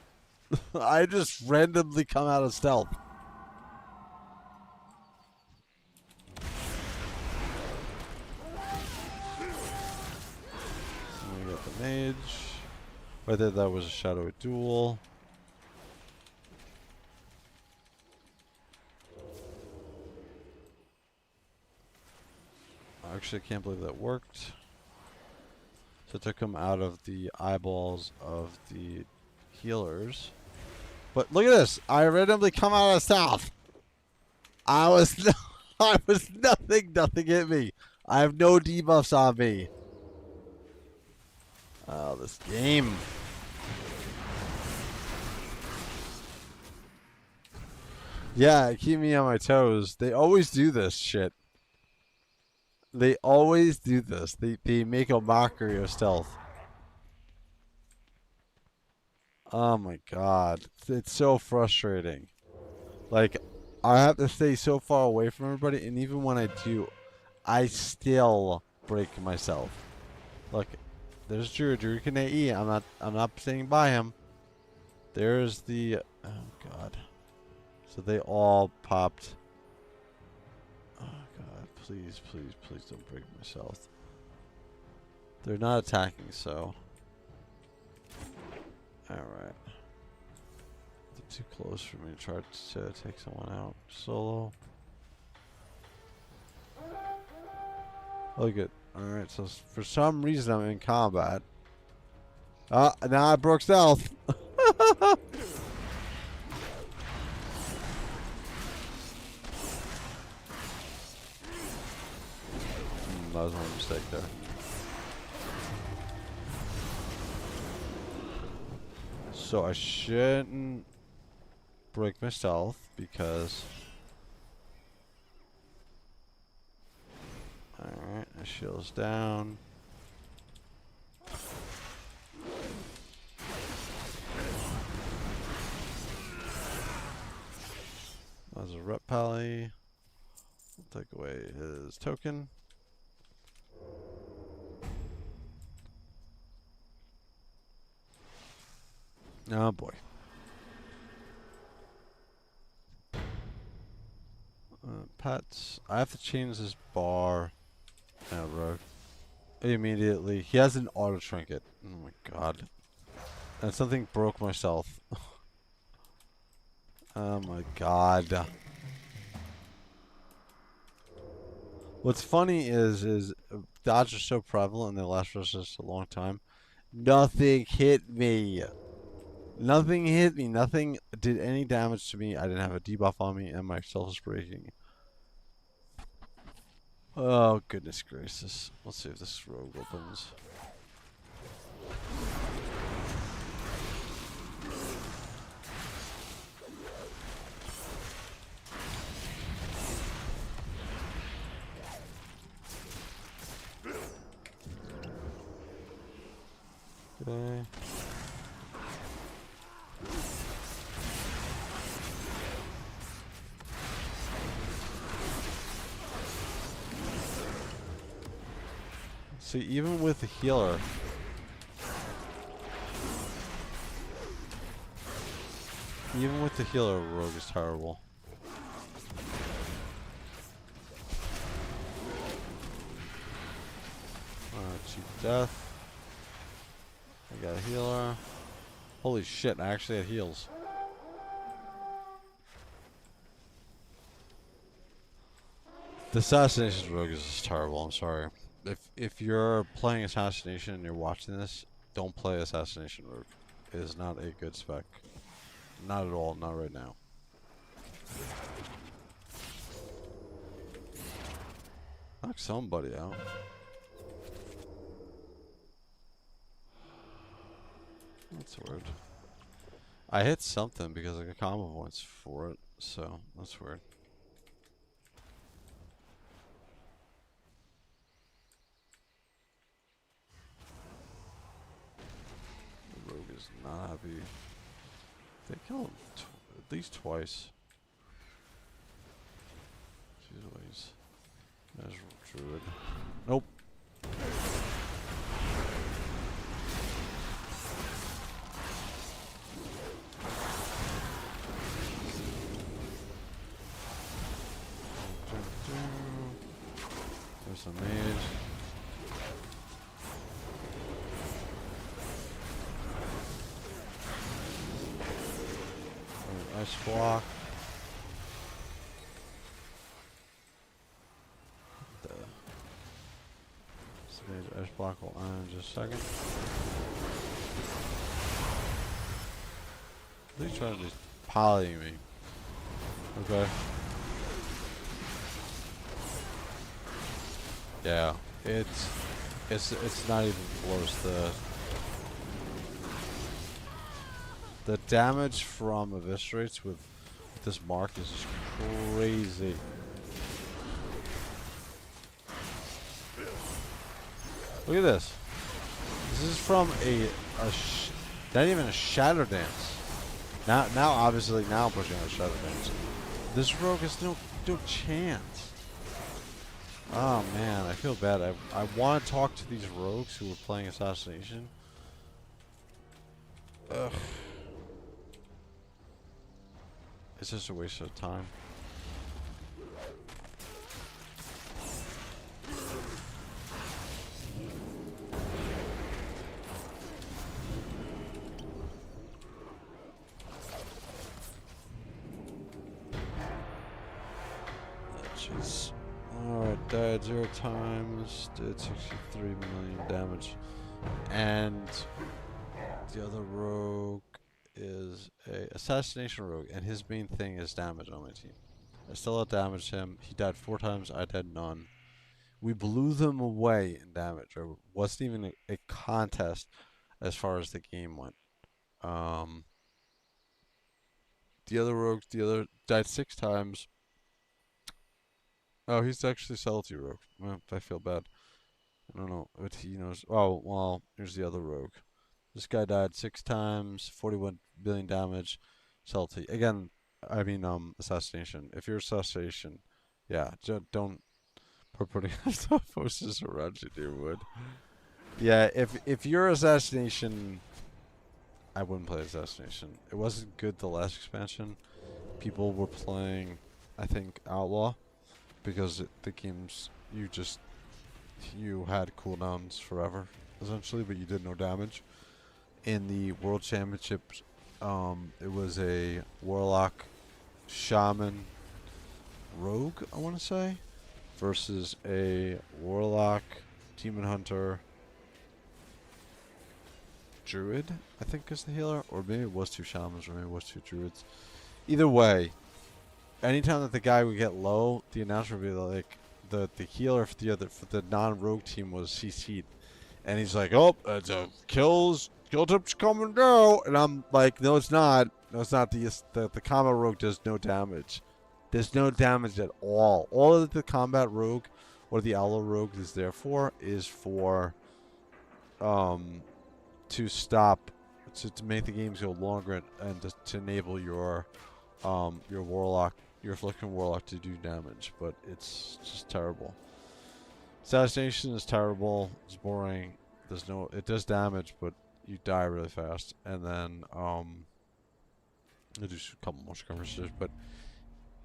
I just randomly come out of stealth. And we got the mage. Whether that was a shadowy duel. Actually, I can't believe that worked. So it took him out of the eyeballs of the healers. But look at this! I randomly come out of stealth. I was nothing. Nothing hit me. I have no debuffs on me. Oh, this game. Yeah, keep me on my toes. They always do this shit. They always do this. They make a mockery of stealth. Oh my god. It's so frustrating. Like, I have to stay so far away from everybody, and even when I do, I still break myself. Look, there's Drew can AE. I'm not staying by him. There's the oh god. So they all popped. Oh god, please don't break myself. They're not attacking, so alright. They're too close for me to try to take someone out solo. Look at alright, so for some reason I'm in combat. Now I broke stealth. That was my mistake there. So I shouldn't break my stealth because... Alright, my shield's down. There's a rep pally. We'll take away his token. Oh boy. Pets. I have to change this bar. Rogue. Immediately. He has an auto trinket. Oh my god. And something broke myself. Oh my god. What's funny is dodge are so prevalent and they last for such a long time. Nothing hit me. Nothing hit me. Nothing did any damage to me. I didn't have a debuff on me, and my stealth is breaking. Oh, goodness gracious. Let's see if this rogue opens. Okay. See, even with the healer, rogue is terrible. Cheap death. I got a healer. Holy shit, I actually had heals. The assassination rogue is just terrible, I'm sorry. If you're playing assassination and you're watching this, don't play assassination rogue. It is not a good spec. Not at all, not right now. Knock somebody out. That's weird. I hit something because I got combo points for it, so that's weird. The rogue is not happy. They kill him at least twice. Jeez Louise. There's Druid. Nope. There's a mage. Ice block. This ice block will end in just a second. He's trying to just poly me. Okay. Yeah, it's not even close. The damage from eviscerates with this mark is just crazy. Look at this. This is from not even a shadow dance. Now obviously now I'm pushing on a shadow dance. This rogue has no chance. Oh man, I feel bad. I want to talk to these rogues who are playing assassination. Ugh. It's just a waste of time. Jeez. Alright, died 0 times, did 63 million damage. And the other rogue is a assassination rogue, and his main thing is damage on my team. I still outdamaged him. He died 4 times, I died none. We blew them away in damage. It wasn't even a contest as far as the game went. The other rogue, died 6 times. Oh, he's actually Subtlety Rogue. Well, I feel bad. I don't know what he knows. Oh, well, here's the other rogue. This guy died 6 times, 41 billion damage. Subtlety. Again, I mean, assassination. If you're assassination, yeah, don't put putting stuff posters around you, dear wood. Yeah, if you're assassination, I wouldn't play assassination. It wasn't good the last expansion. People were playing, I think, Outlaw. Because the games, you had cooldowns forever, essentially, but you did no damage. In the World Championships, it was a Warlock shaman rogue, I want to say, versus a warlock, demon hunter, druid, I think is the healer, or maybe it was 2 shamans, or maybe it was 2 druids. Either way, anytime that the guy would get low, the announcer would be like, the healer for the non-rogue team was CC'd, and he's like, "Oh, it's a kill tip's coming down," and I'm like, "No, it's not. No, it's not. The combat rogue does no damage. There's no damage at all. All of the combat rogue, or the aloe rogue, is there for is for, to stop, to make the games go longer and to enable your warlock, your affliction warlock to do damage, but it's just terrible. Assassination is terrible. It's boring. It does damage, but you die really fast. And then I'll do a couple more skirmishes, but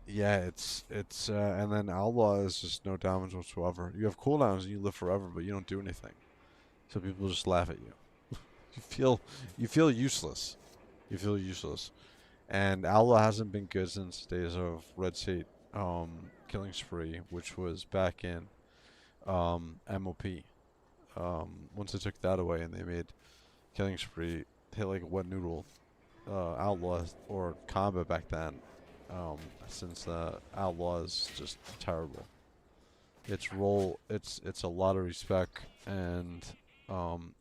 yeah, it's and then outlaw is just no damage whatsoever. You have cooldowns and you live forever, but you don't do anything. So people just laugh at you. You feel useless. You feel useless. And outlaw hasn't been good since days of Red State Killing Spree, which was back in MOP. Once they took that away and they made Killing Spree hit like a wet noodle, outlaw or combat back then, since outlaw is just terrible. It's a lottery spec, and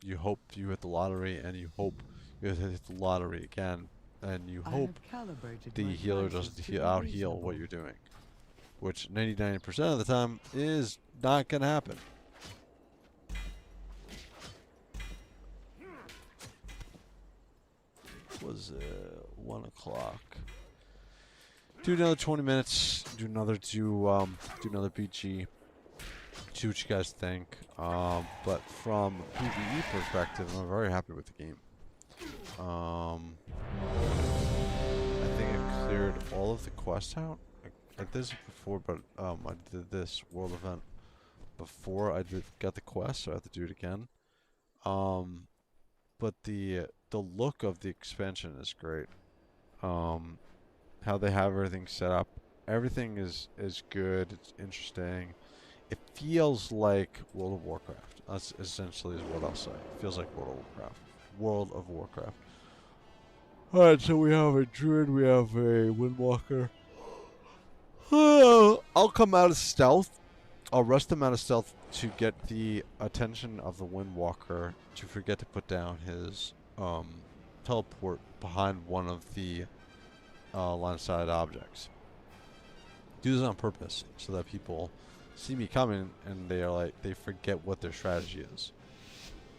you hope you hit the lottery, and you hope you hit the lottery again, and you hope the healer doesn't out heal what you're doing, which 99% of the time is not gonna happen. Was 1 o'clock. Do another 20 minutes. Do another BG. See what you guys think. But from a PvE perspective, I'm very happy with the game. I think I cleared all of the quests out. I did this before, but I did this world event before I got the quest, so I have to do it again. But the look of the expansion is great. How they have everything set up. Everything is good. It's interesting. It feels like World of Warcraft. That's essentially is what I'll say. It feels like World of Warcraft. Alright, so we have a druid, we have a windwalker. I'll come out of stealth. I'll rest him out of stealth to get the attention of the windwalker to forget to put down his teleport behind one of the line of sight objects. Do this on purpose so that people see me coming and they forget what their strategy is.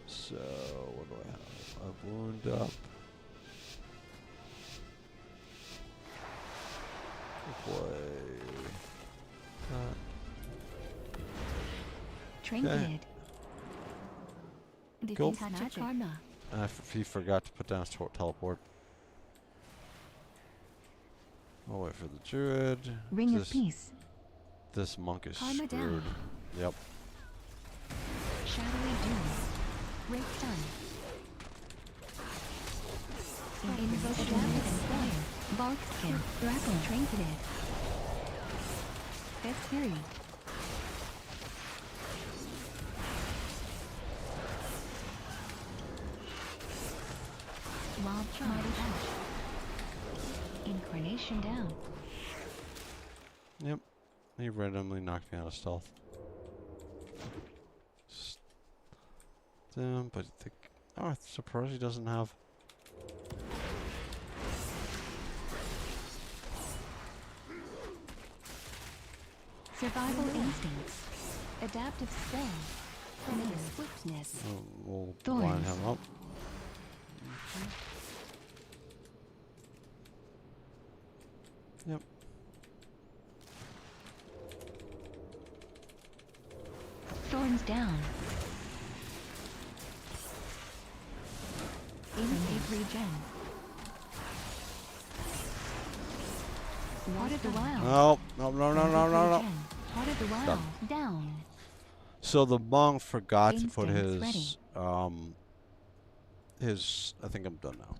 So what do I have? I've wound up. Trinketed. Cool. Karma. He forgot to put down his teleport. I'll wait for the druid. Ring of Peace. This monk is Karma screwed. down. Yep. Shadowy Doom. Wraith Sun. Invocation Inspire. Bark Skin. Grapple. Trinketed. Fifth Fury. Wild Charge. Mighty Ash. Incarnation down. Yep. He randomly knocked me out of stealth. Damn, but I'm surprised he doesn't have. Survival Instincts. Adaptive Spell. Primitive Swiftness. We'll Thorns. line him up. Yep. Thorns down. Intake regen. Heart of the Wild. No. Heart of the Wild. Down. So the monk forgot to put Instincts his ready. I think I'm done now.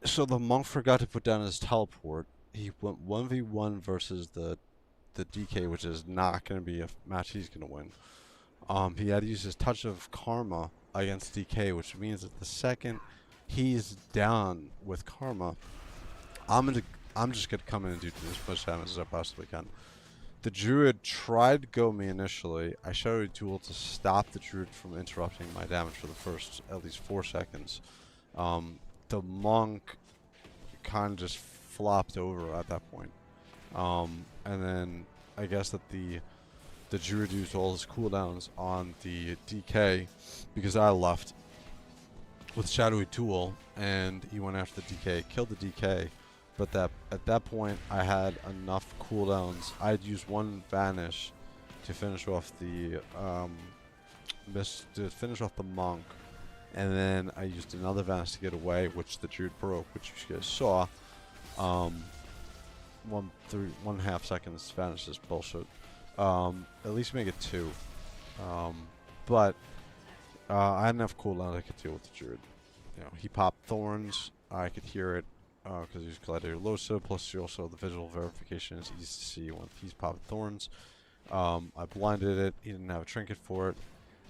So the monk forgot to put down his teleport. He went 1v1 versus the DK, which is not going to be a match he's going to win. He had to use his touch of karma against DK, which means that the second he's down with karma, I'm gonna I'm just gonna come in and do as much damage as I possibly can. The druid tried to go me initially. I showed a duel to stop the druid from interrupting my damage for the first at least 4 seconds. The monk kind of just flopped over at that point. And then I guess that the druid used all his cooldowns on the DK because I left with Shadowy Tool, and he went after the DK, killed the DK. But at that point, I had enough cooldowns. I'd used one Vanish to finish off the monk, and then I used another Vanish to get away, which the druid broke, which you guys saw. 1.5 seconds Vanish is bullshit. At least make it 2. But I had enough cooldown I could deal with the druid. You know, he popped thorns. I could hear it because he's Gladiator Losa. Plus, also the visual verification is easy to see when he's popping thorns. I blinded it. He didn't have a trinket for it.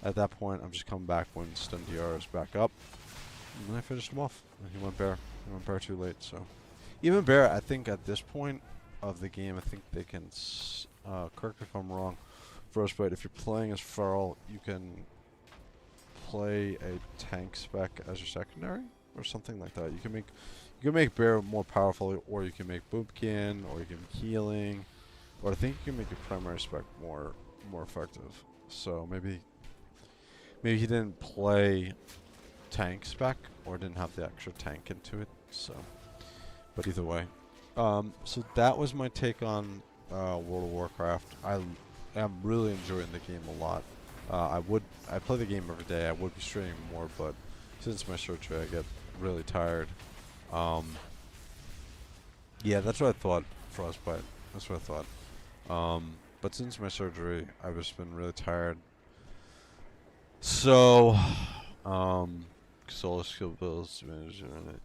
At that point, I'm just coming back when Stun DR is back up. And then I finished him off. And he went bear. He went bear too late. So even bear, I think at this point of the game, I think they can. Correct me if I'm wrong, Frostbite. If you're playing as Feral, you can play a tank spec as your secondary or something like that. You can make bear more powerful, or you can make boomkin, or you can make healing, or I think you can make your primary spec more effective. So maybe he didn't play tank spec or didn't have the extra tank into it. So, but either way, so that was my take on World of Warcraft. I am really enjoying the game a lot. I play the game every day. I would be streaming more, but since my surgery, I get really tired. Yeah, that's what I thought, Frostbite. That's what I thought. But since my surgery, I've just been really tired. So, solar skill builds,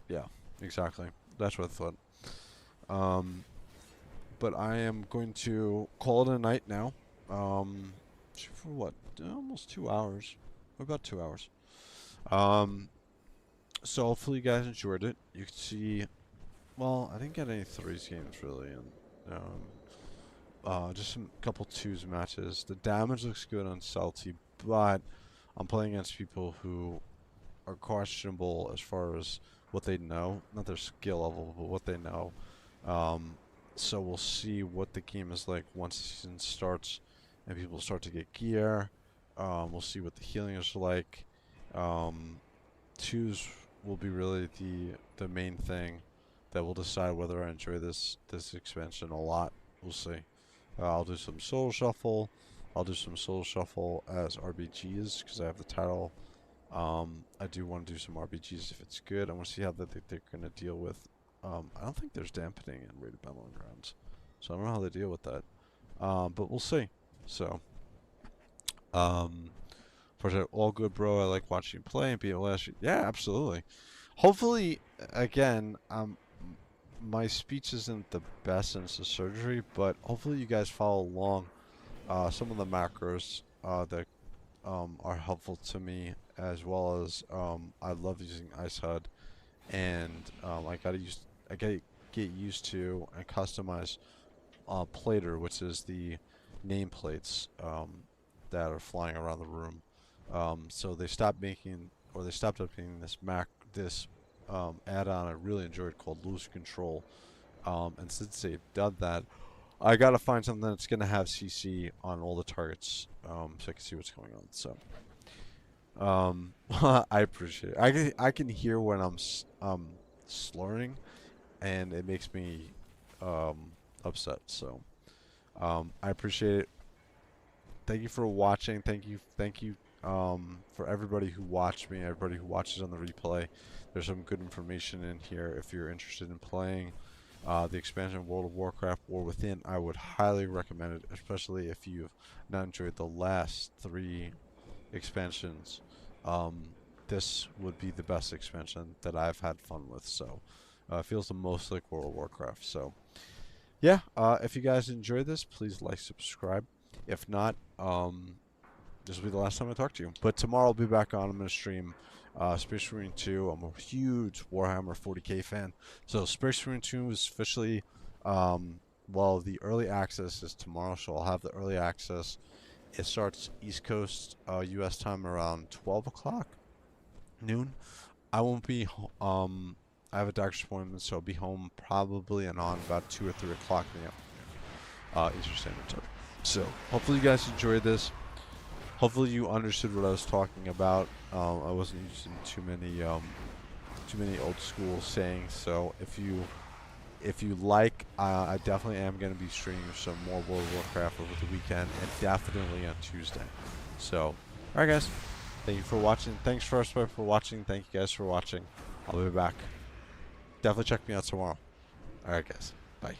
yeah, exactly. That's what I thought. But I am going to call it a night now. For what? Almost 2 hours. About 2 hours. So hopefully you guys enjoyed it. You can see, well, I didn't get any 3s games really, and just a couple 2s matches. The damage looks good on Subtlety, but I'm playing against people who are questionable as far as what they know, not their skill level, but what they know. So we'll see what the game is like once the season starts and people start to get gear. We'll see what the healing is like. 2s will be really the main thing that will decide whether I enjoy this expansion a lot. We'll see. I'll do some Soul Shuffle. I'll do some Soul Shuffle as RBGs because I have the title. I do want to do some RBGs if it's good. I want to see how they're going to deal with. I don't think there's dampening in Rated Battlegrounds, so I don't know how they deal with that. But we'll see. So, project all good, bro. I like watching you play and be able to ask you. Yeah, absolutely. Hopefully, again, my speech isn't the best since the surgery, but hopefully you guys follow along. Some of the macros that are helpful to me, as well as I love using IceHud, and I gotta get used to and customize Plater, which is the nameplates that are flying around the room. So they stopped updating this add-on I really enjoyed called Lose Control. And since they've done that, I gotta find something that's gonna have CC on all the targets, so I can see what's going on. So, I appreciate it. I can hear when I'm slurring, and it makes me upset. So, I appreciate it. Thank you for watching. Thank you for everybody who watched me, everybody who watches on the replay. There's some good information in here if you're interested in playing the expansion of World of Warcraft War Within. I would highly recommend it, especially if you've not enjoyed the last 3 expansions. This would be the best expansion that I've had fun with. So Feels the most like World of Warcraft. So yeah, if you guys enjoyed this, please like, subscribe. If not, this will be the last time I talk to you. But tomorrow I'll be back on. I'm going to stream Space Marine 2. I'm a huge Warhammer 40k fan. So Space Marine 2 is officially, well, the early access is tomorrow. So I'll have the early access. It starts East Coast U.S. time around 12 o'clock, noon. I won't be, I have a doctor's appointment, so I'll be home probably and on about 2 or 3 o'clock in the afternoon, Eastern Standard Time. So hopefully you guys enjoyed this. Hopefully you understood what I was talking about. I wasn't using too many old school sayings. So if you like, I definitely am going to be streaming some more World of Warcraft over the weekend, and definitely on Tuesday. So, alright guys, thank you for watching. Thanks first for watching. Thank you guys for watching. I'll be back. Definitely check me out tomorrow. Alright guys, bye.